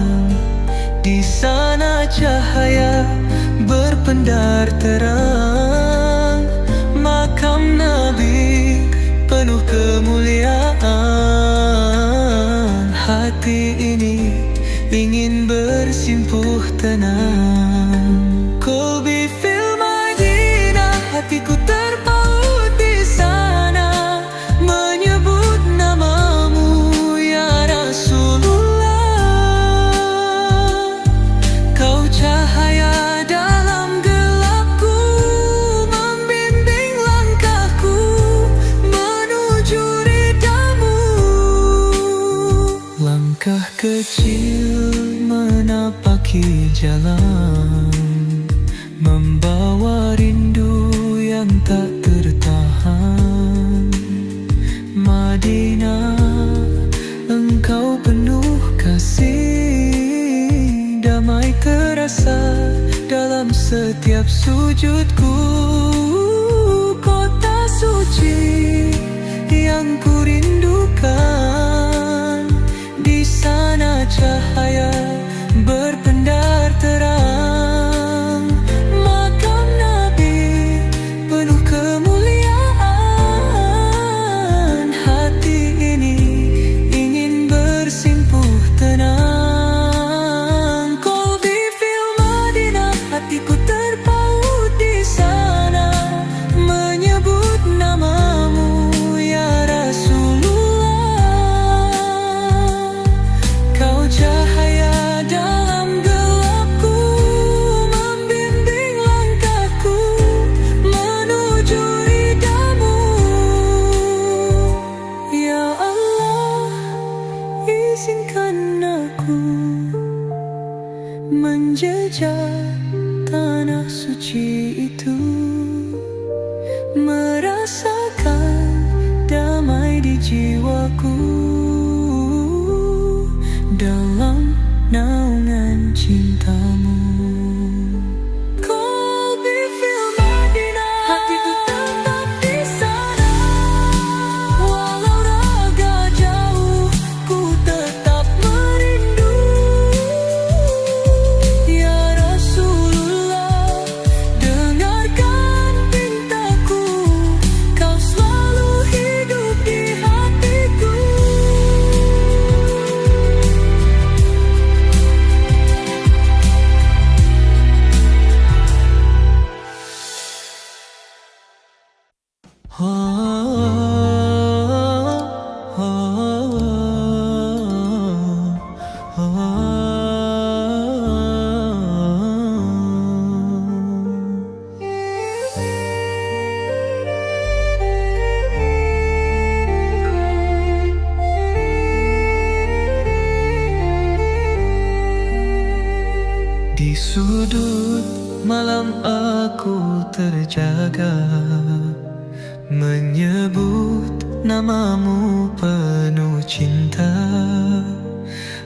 Di sana cahaya berpendar terang, makam Nabi penuh kemuliaan. Hati ini ingin bersimpuh tenang. Qalbi fil Madinah, hatiku terpaut di sana, menyebut namamu ya Rasulullah. Kau cahaya dalam gelapku, membimbing langkahku menuju ridhamu. Langkah kecil menapaki jalan, membawa rindu yang tak tertahan. Madinah, engkau penuh kasih, damai terasa dalam setiap sujudku. Kota suci yang kurindukan, di sana cahaya berpendar terang, makam Nabi penuh kemuliaan. Hati ini ingin bersimpuh tenang. Qalbi fil Madinah, hatiku terpaut di sana, menyebut namamu ya Rasulullah. Kau cahaya dalam gelapku, membimbing langkahku menuju ridhamu. Ya Allah, izinkan aku menjejak tanah suci itu, merasakan damai di jiwaku dalam naungan cintamu. Qalbi fil Madinah, hatiku tetap di sana, walau raga jauh ku tetap merindu. Ya Rasulullah, dengarkan pintaku, kau selalu hidup di hatiku. Di sudut malam aku terjaga, menyebut namamu penuh cinta.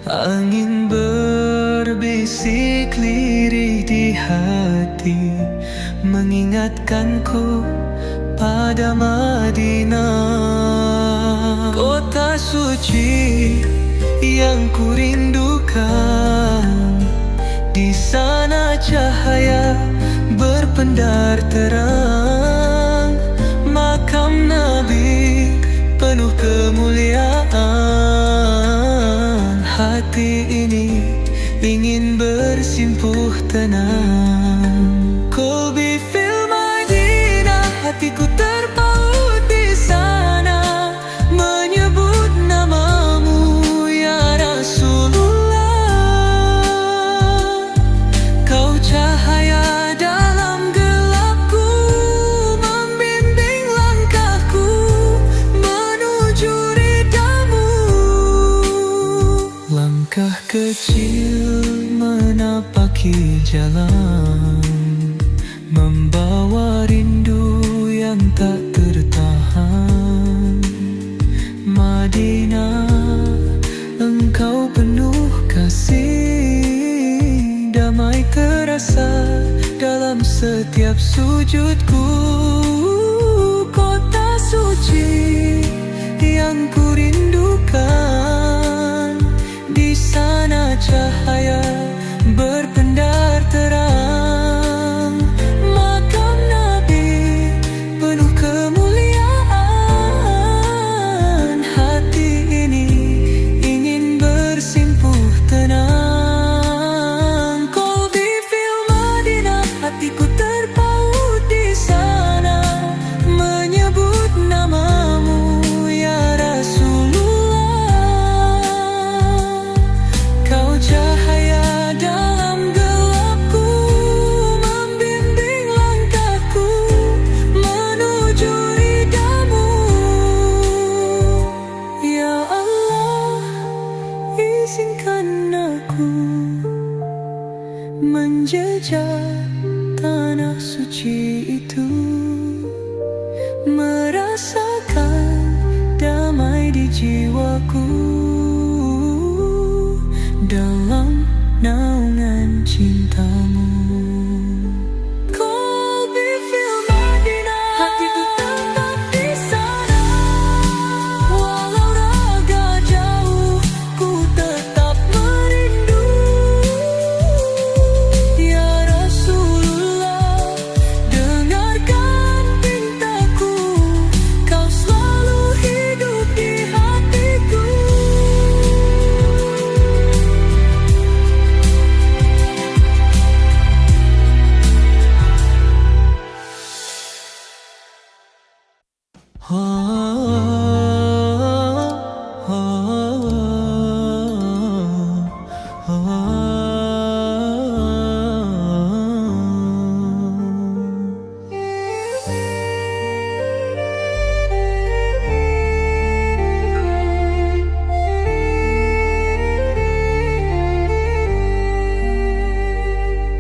Angin berbisik lirih di hati, mengingatkanku pada Madinah, kota suci yang kurindukan. Di sana cahaya berpendar terang, makam Nabi penuh kemuliaan. Hati ini ingin bersimpuh tenang. Qalbi fil Madinah, hatiku terpaut di sana, menyebut namamu ya Rasulullah. Kau cahaya dalam gelapku, membimbing langkahku menuju ridhamu. Langkah kecil menapaki jalan, membawa rindu yang tak tertahan. Madinah, engkau penuh kasih, damai terasa dalam setiap sujudku. Kota suci yang ku rindukan, di sana cahaya berpendar terang. Makam Nabi penuh kemuliaan, hati ini ingin bersimpuh tenang. Qalbi fil Madinah, hatiku terpaut di sana, menyebut namamu ya Rasulullah. Kau cahaya dalam gelapku, membimbing langkahku menuju ridhamu. Ya Allah, izinkan aku menjejak tanah suci itu, merasakan damai di jiwaku dalam naungan cintamu. Qalbi fil Madinah, hatiku tetap di sana, walau raga jauh ku tetap merindu. Ya Rasulullah, dengarkan pintaku, kau selalu hidup di hatiku.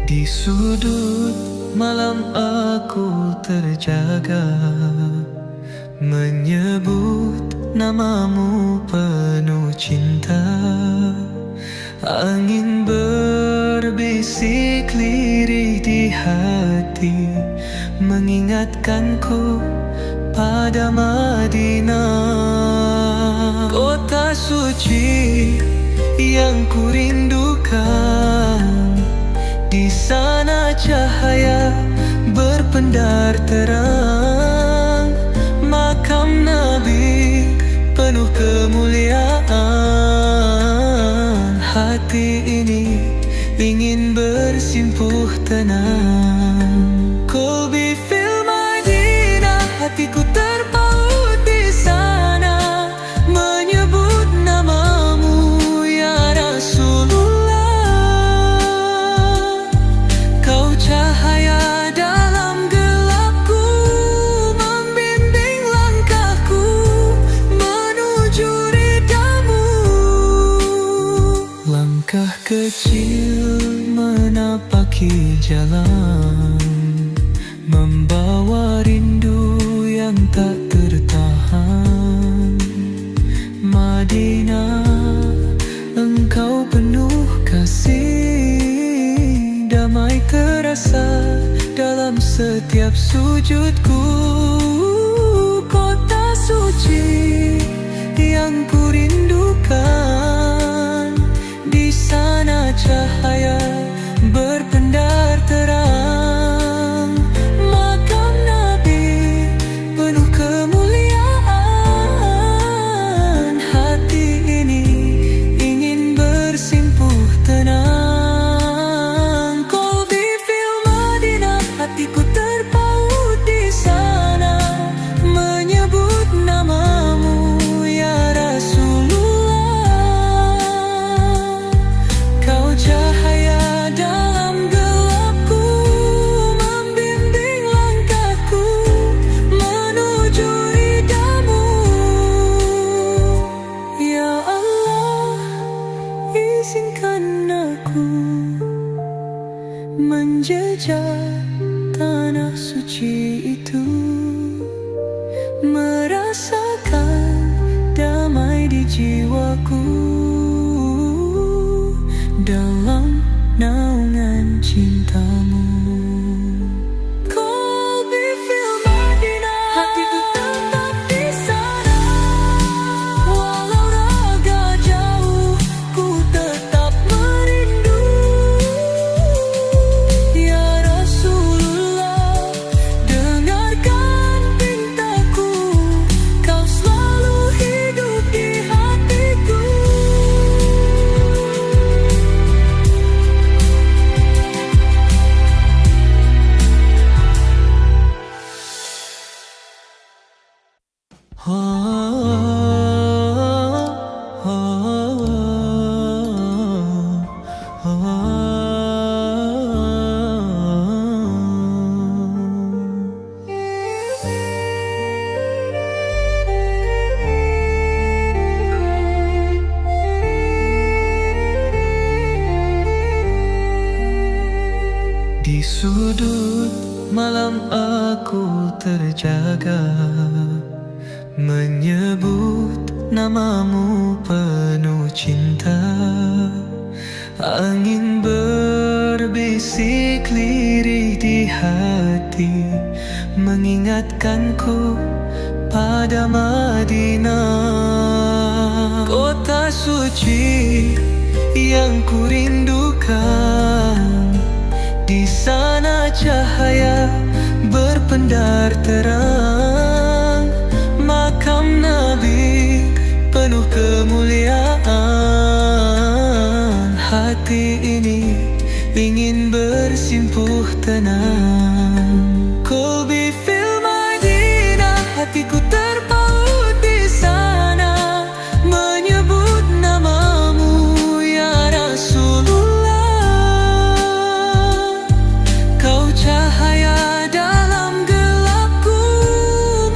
Di sudut malam aku terjaga, menyebut namamu penuh cinta. Angin berbisik lirih di hati, mengingatkanku pada Madinah. Kota suci yang ku rindukan, di sana cahaya berpendar terang. Makam Nabi penuh kemuliaan, hati ini ingin bersimpuh tenang. Qalbi fil Madinah, hatiku terpaut di sana, menyebut namamu ya Rasulullah. Kau cahaya dalam gelapku, membimbing langkahku menuju ridhamu. Langkah kecil menapaki jalan, membawa rindu yang tak tertahan. Madinah, engkau penuh kasih, damai terasa dalam setiap sujudku. Kota suci yang ku rindukan, di sana cahaya berpendar terang. Makam Nabi penuh kemuliaan, hati ini ingin bersimpuh tenang. Qalbi fil Madinah, hatiku terpaut di sana, menyebut namamu ya Rasulullah. Kau cahaya dalam gelapku, membimbing langkahku menuju ridhamu. Ya Allah, izinkan aku menjejak tanah suci itu, merasakan damai di jiwaku dalam naungan cintamu. Kolbi fil Madinah, hatiku tetap di sana. Walau raga jauh, ku tetap merindu. Ya Rasulullah, dengarkan pintaku, kau selalu hidup di hatiku. Di sudut malam aku terjaga, menyebut namamu penuh cinta. Angin berbisik lirih di hati, mengingatkanku pada Madinah, kota suci yang kurindukan. Di sana cahaya berpendar terang, makam Nabi penuh kemuliaan. Hati ini ingin bersimpuh tenang. Kolbi fil Madinah, hatiku terpaut di sana, menyebut namamu ya Rasulullah. Kau cahaya dalam gelapku,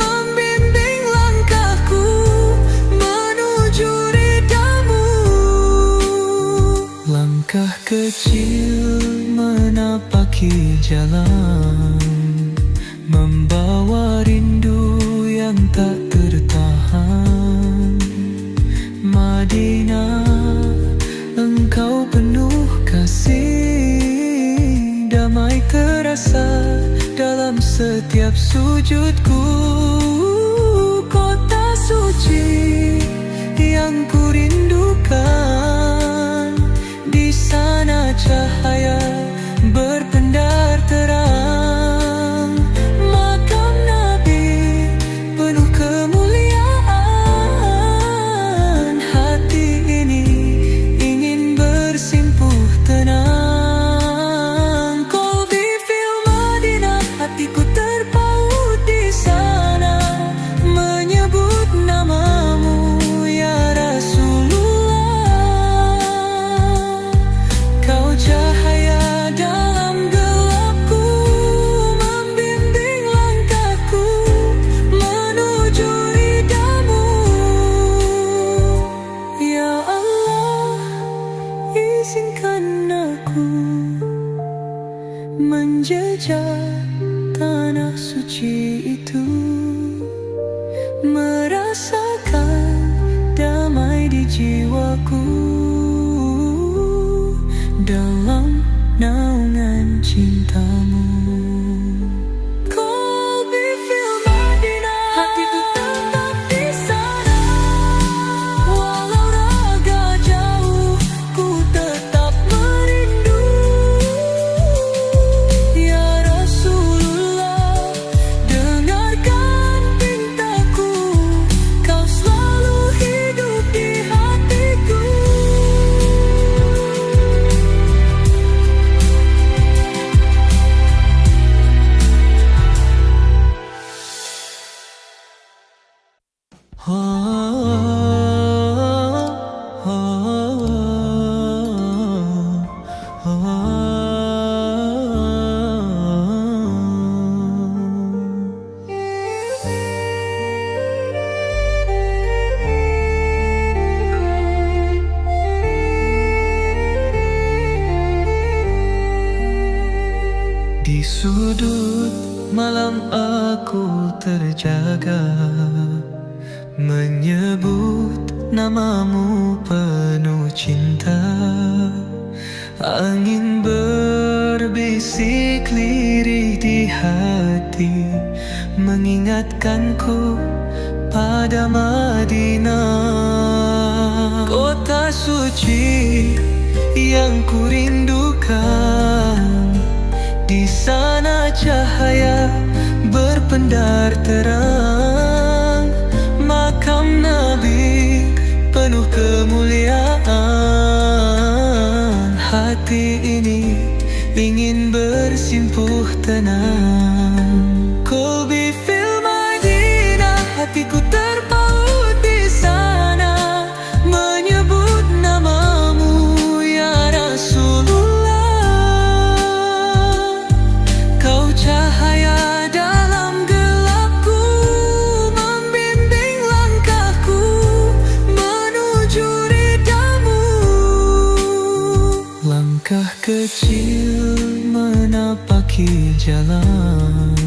membimbing langkahku menuju ridhamu. Langkah kecil menapaki jalan, membawa rindu yang tak tertahan. Madinah, engkau penuh kasih, damai terasa dalam setiap sujudku. Kota suci yang kurindukan, di sana cahaya berpendar terang, makam Nabi penuh kemuliaan. Hati ini ingin bersimpuh tenang. Kolbi fil Madinah, hatiku terpaut di sana, menyebut namamu ya Rasulullah. Kau cahaya dalam gelapku, membimbing langkahku menuju ridhamu. Ya Allah, izinkan aku menjejak tanah suci itu, merasakan damai di jiwaku dalam naungan cintamu. Kolbi fil Madinah, hatiku tetap di sana. Walau raga jauh, ku tetap merindu. Ya Rasulullah, dengarkan pintaku, kau selalu hidup di hatiku. Di sudut malam aku terjaga, menyebut namamu penuh cinta. Angin berbisik lirih di hati, mengingatkanku pada Madinah, kota suci yang kurindukan. Di sana cahaya berpendar terang, makam Nabi penuh kemuliaan. Hati ini ingin bersimpuh tenang. Qalbi fil Madinah, hatiku terpaut di sana, menyebut namamu ya Rasulullah. Kau cahaya dalam gelapku, membimbing langkahku menuju ridhamu. Langkah kecil menapaki jalan,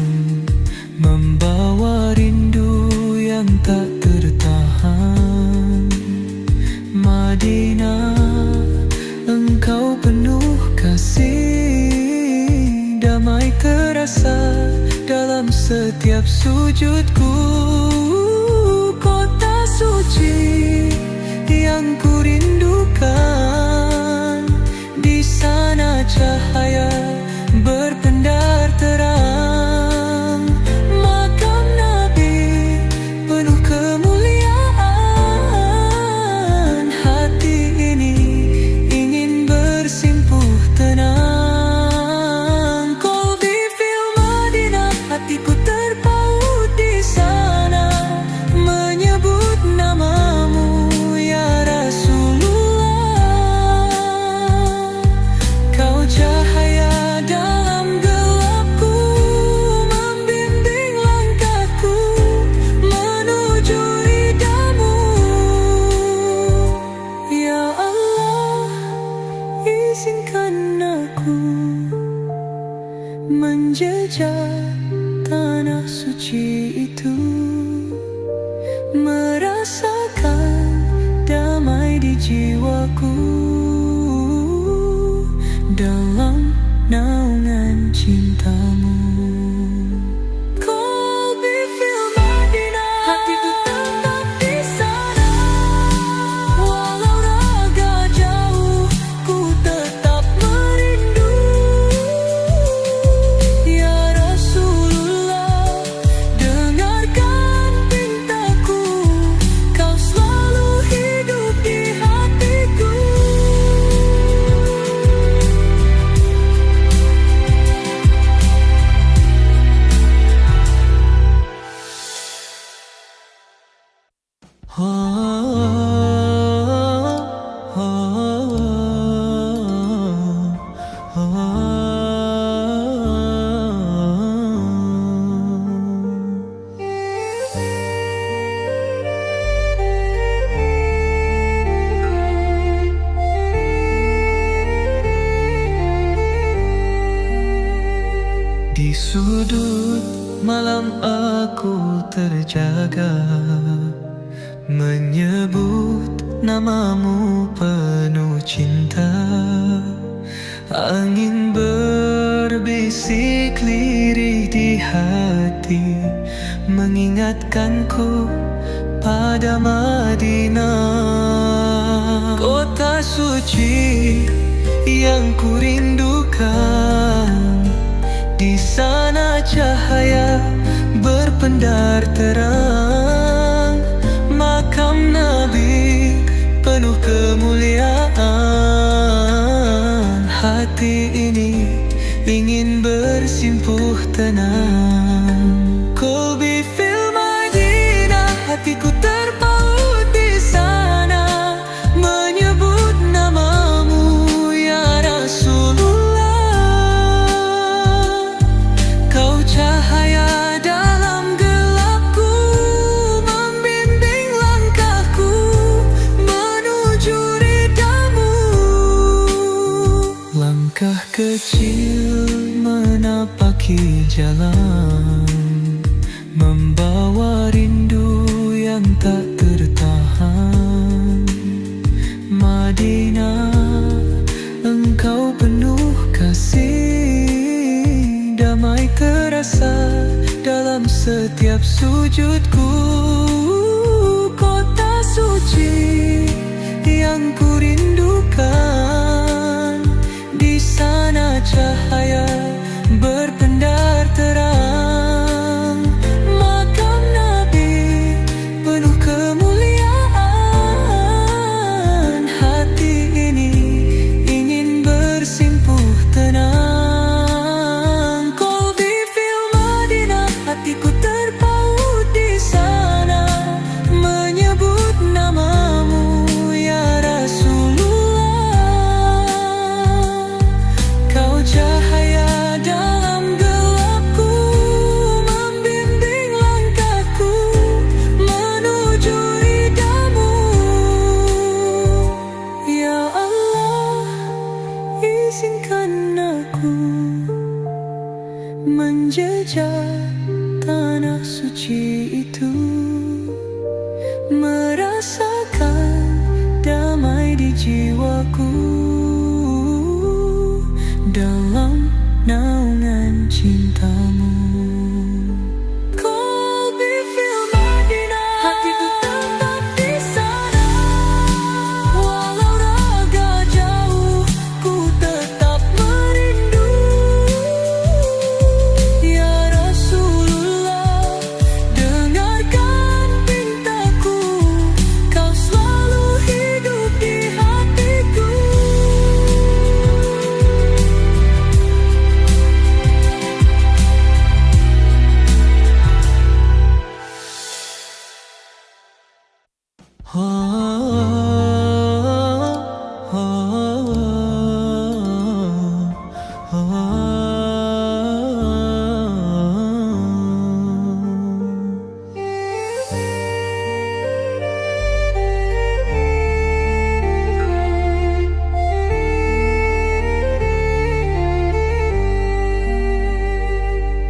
membawa rindu yang tak tertahan. Madinah, engkau penuh kasih, damai terasa dalam setiap sujudku. Kota suci yang kurindukan, di sana cahaya berpendar terang, makam Nabi penuh kemuliaan. Hati ini ingin bersimpuh tenang. Qalbi fil Madinah, hatiku terpaut di sana, menyebut namamu ya Rasulullah. Kau cahaya dalam gelapku, membimbing langkahku menuju ridhamu. Ya Allah, izinkan aku menjejak tanah suci itu, merasakan damai di jiwaku dalam naungan cintamu. Qalbi fil Madinah, hatiku tetap di sana, walau raga jauh ku tetap merindu. Ya Rasulullah, dengarkan pintaku, kau selalu hidup di hatiku. Di sudut malam aku terjaga, menyebut namamu penuh cinta. Angin berbisik lirih di hati, mengingatkanku pada Madinah, kota suci yang kurindukan. Di sana cahaya berpendar terang, makam Nabi penuh kemuliaan. Hati ini ingin bersimpuh tenang. Qalbi fil Madinah, hatiku terpaut di sana, menyebut namamu ya Rasulullah. Kau cahaya dalam gelapku, membimbing langkahku menuju ridhamu. Langkah kecil menapaki menapaki jalan, membawa rindu yang tak tertahan. Madinah, engkau penuh kasih, damai terasa dalam setiap sujudku. Kota suci yang ku rindukan, di sana cahaya berpendar terang. Makam Nabi penuh kemuliaan, hati ini ingin bersimpuh tenang. Qalbi fil Madinah, hatiku terpaut di sana, menyebut namamu ya Rasulullah. Kau cahaya dalam gelapku, membimbing langkahku menuju ridhamu. Ya Allah, izinkan aku menjejak tanah suci itu, merasakan damai di jiwaku dalam naungan cintamu. Qalbi fil Madinah, hatiku tetap di sana, walau raga jauh ku tetap merindu. Ya Rasulullah, dengarkan pintaku, kau selalu hidup di hatiku.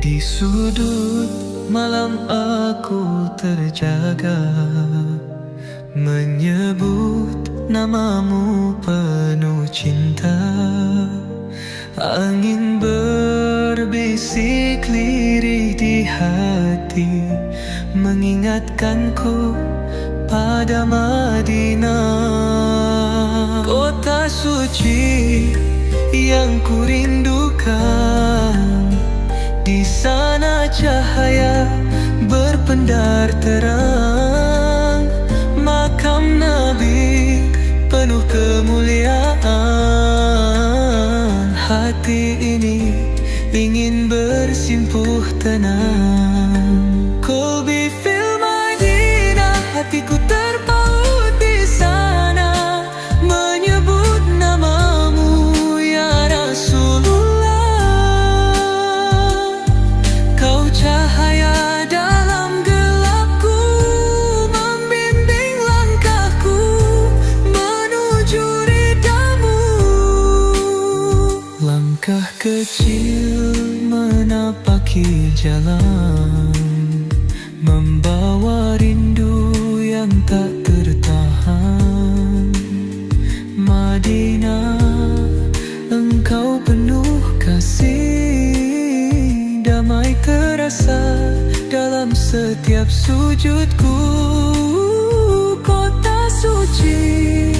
Di sudut malam aku terjaga, menyebut namamu penuh cinta. Angin berbisik lirih di hati, mengingatkanku pada Madinah. Kota suci yang ku rindukan, di sana cahaya berpendar terang. Makam Nabi penuh kemuliaan, hati ini ingin bersimpuh tenang. Qalbi fil Madinah, hatiku terpaut di sana, menyebut namamu ya Rasulullah. Kau cahaya dalam gelapku, membimbing langkahku menuju ridhamu. Langkah kecil menapaki jalan, membawa rindu yang tak tertahan. Madinah, engkau penuh kasih, damai terasa dalam setiap sujudku. Kota suci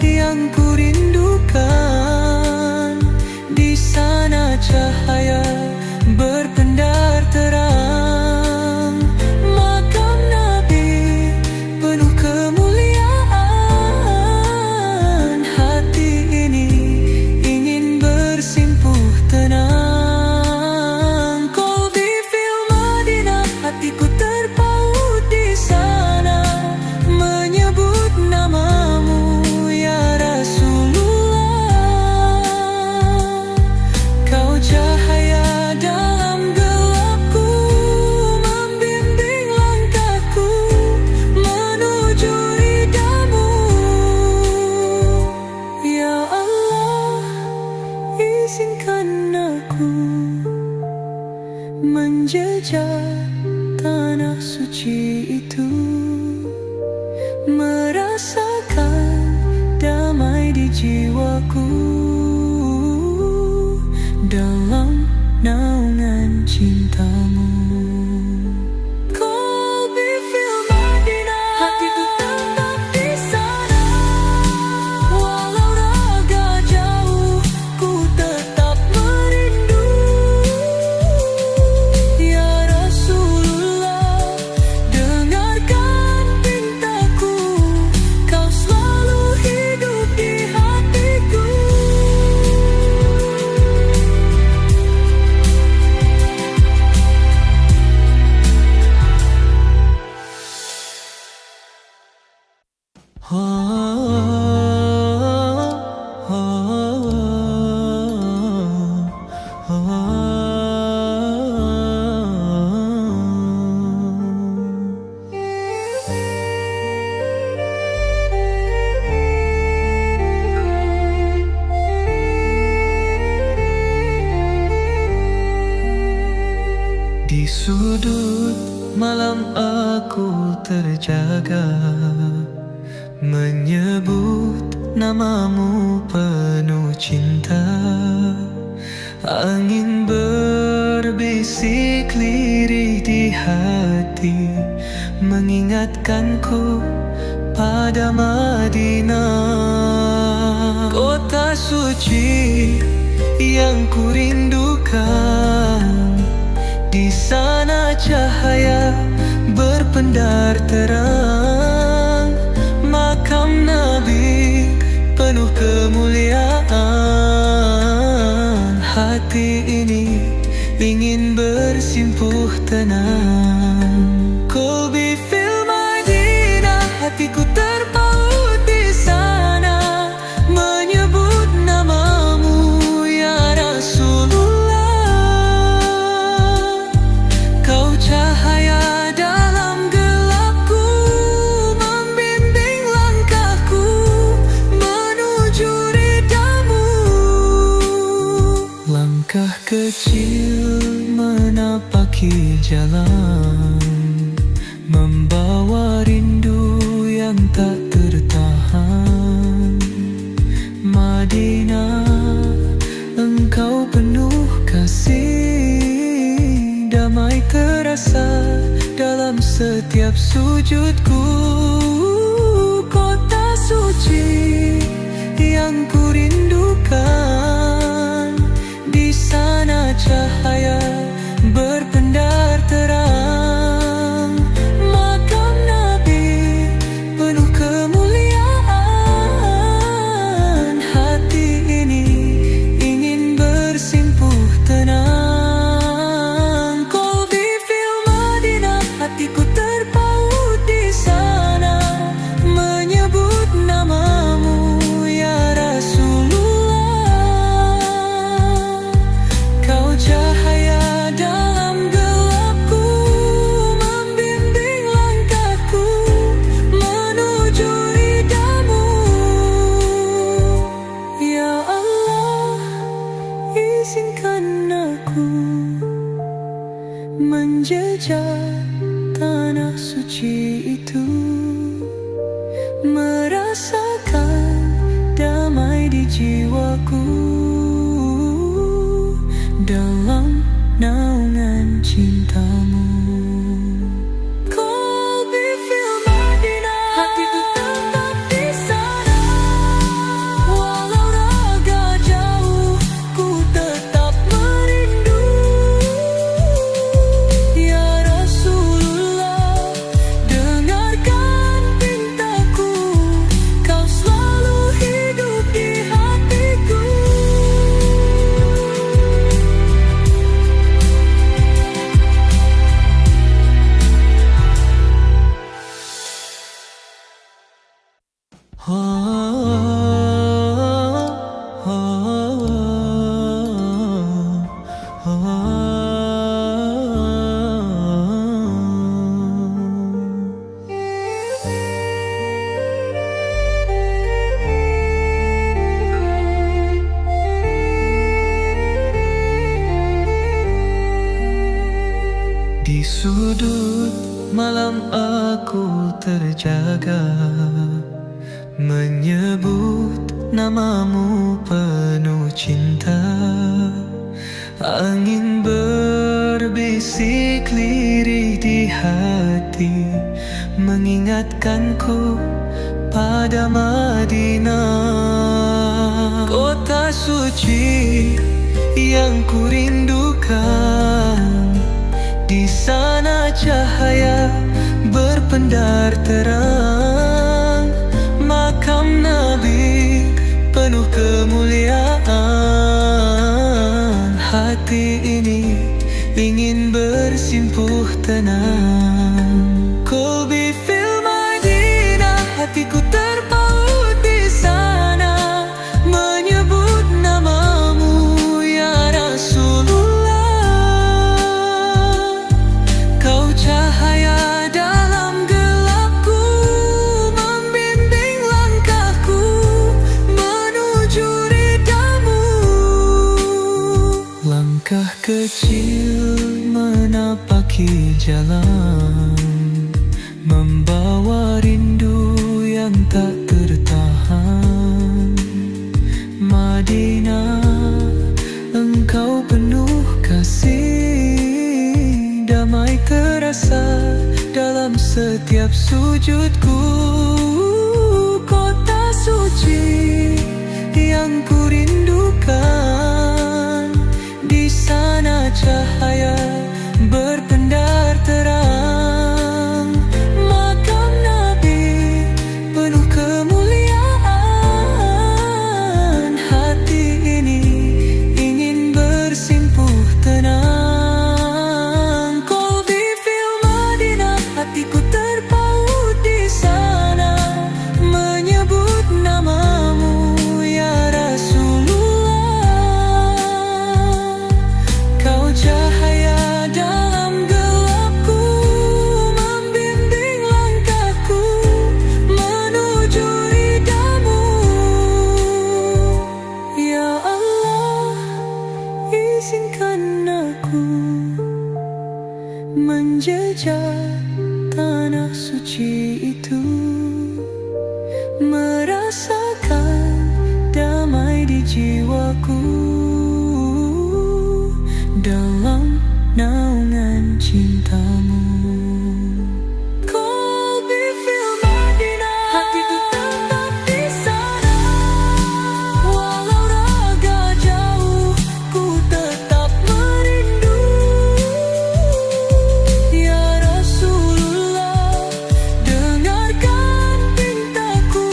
yang ku rindukan, di sana cahaya berpendar terang. Makam Nabi penuh kemuliaan, hati ini ingin bersimpuh tenang. Qalbi fil Madinah, hatiku terpaut di sana, menyebut namamu ya Rasul. jiwaku dalam naungan cintamu. Kolbi fil Madinah, hatiku tetap di sana. Walau raga jauh, ku tetap merindu. Ya Rasulullah, dengarkan pintaku, kau selalu hidup di hatiku. Di sudut malam aku terjaga, menyebut namamu penuh cinta. Angin berbisik lirih di hati, mengingatkanku pada Madinah, kota suci yang kurindukan. Di sana cahaya berpendar terang, makam Nabi penuh kemuliaan. Hati ini ingin bersimpuh tenang. Kolbi fil Madinah, hatiku terpaut di sana, menyebut namamu ya Rasulullah. Kau cahaya dalam gelapku, membimbing langkahku menuju ridhamu. Langkah kecil menapaki jalan, membawa rindu yang tak tertahan. Madinah, engkau penuh kasih, damai terasa dalam setiap sujudku. Kota suci yang kurindukan, di sana cahaya berpendar terang, makam Nabi penuh kemuliaan. Hati ini ingin bersimpuh tenang. Kolbi fil Madinah, hatiku terpaut di sana, menyebut namamu ya Rasulullah. Kau cahaya dalam gelapku, membimbing langkahku menuju ridhamu. Ya Allah, izinkan aku menjejak tanah suci itu, merasakan damai di jiwaku dalam naungan cintamu. Kolbi fil Madinah, hatiku tetap di sana. Walau raga jauh, ku tetap merindu. Ya Rasulullah, dengarkan pintaku, kau selalu hidup di hatiku. Di sudut malam aku terjaga, menyebut namamu penuh cinta. Angin berbisik lirih di hati, mengingatkanku pada Madinah, kota suci yang kurindukan. Di sana cahaya berpendar terang, makam Nabi penuh kemuliaan. Hati ini ingin bersimpuh tenang. Qalbi fil Madinah, hatiku terpaut di sana, menyebut namamu ya Rasulullah. Kau cahaya dalam gelapku, membimbing langkahku menuju ridhamu. Langkah kecil menapaki jalan, membawa rindu yang tak tertahan. Madinah, engkau penuh kasih, damai terasa dalam setiap sujudku. Kota suci yang kurindukan, di sana cahaya berpendar terang, makam Nabi penuh kemuliaan. Hati ini ingin bersimpuh tenang. Qalbi fil Madinah, hatiku terpaut di sana, menyebut namamu ya Rasulullah. Kau cahaya dalam gelapku, membimbing langkahku menuju ridhamu. Ya Allah, izinkan aku menjejak tanah suci itu, merasakan damai di jiwaku dalam naungan cintamu. Qalbi fil Madinah, hatiku tetap di sana, walau raga jauh ku tetap merindu. Ya Rasulullah, dengarkan pintaku,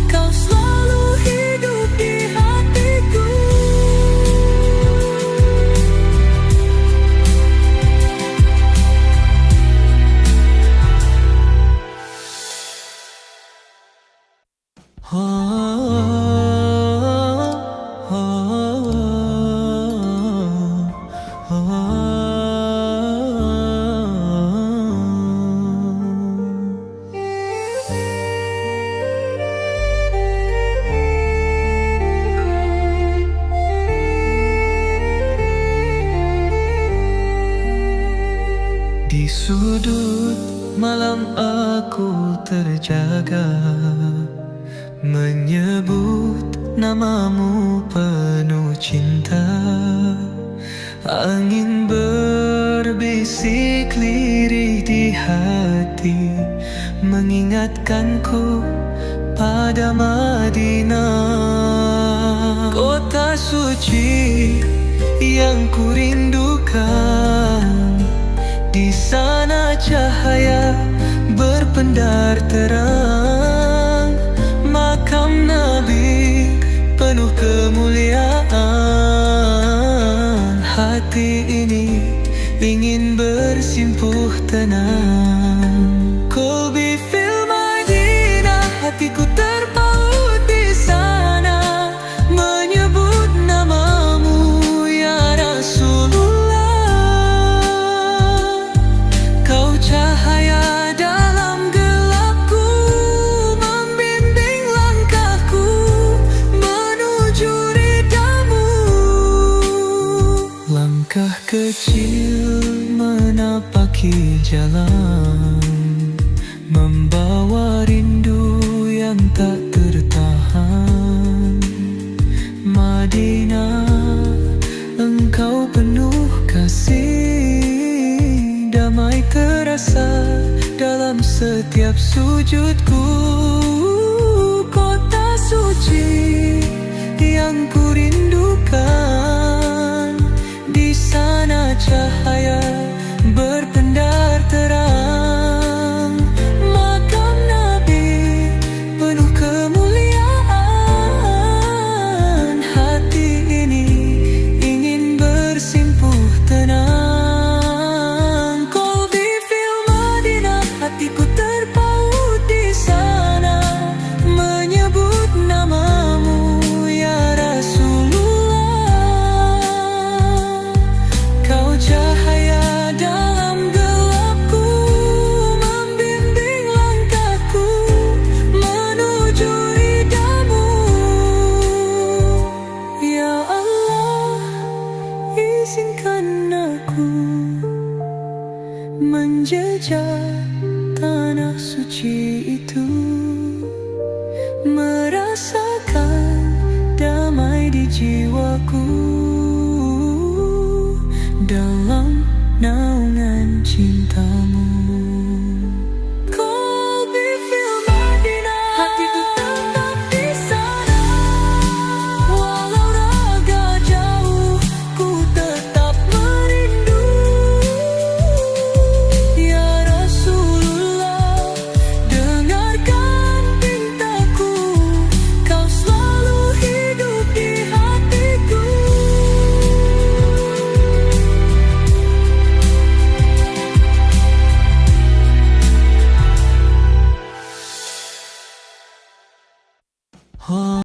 kau selalu hidup di hatiku. Di sudut malam aku terjaga, menyebut namamu penuh cinta. Angin berbisik lirih di hati, mengingatkanku pada Madinah, kota suci yang kurindukan. Di sana cahaya berpendar terang, makam Nabi penuh kemuliaan. Hati ini ingin bersimpuh tenang. Qalbi fil Madinah, hatiku terpaut di sana, menyebut namamu ya Rasulullah. Kau cahaya dalam gelapku, membimbing langkahku menuju ridhamu. Langkah kecil menapaki jalan, membawa rindu yang tak tertahan. Madinah, engkau penuh kasih, damai terasa dalam setiap sujudku. Kota suci yang ku rindukan, di sana cahaya berpendar terang. Makam Nabi penuh kemuliaan, hati ini ingin bersimpuh tenang. Qalbi fil Madinah, hatiku terpaut di sana, menyebut namamu ya Rasulullah. Kau cahaya dalam gelapku, membimbing langkahku menuju ridhamu. Ya Allah, izinkan aku menjejak tanah suci itu, merasakan damai di jiwaku dalam naungan cintamu.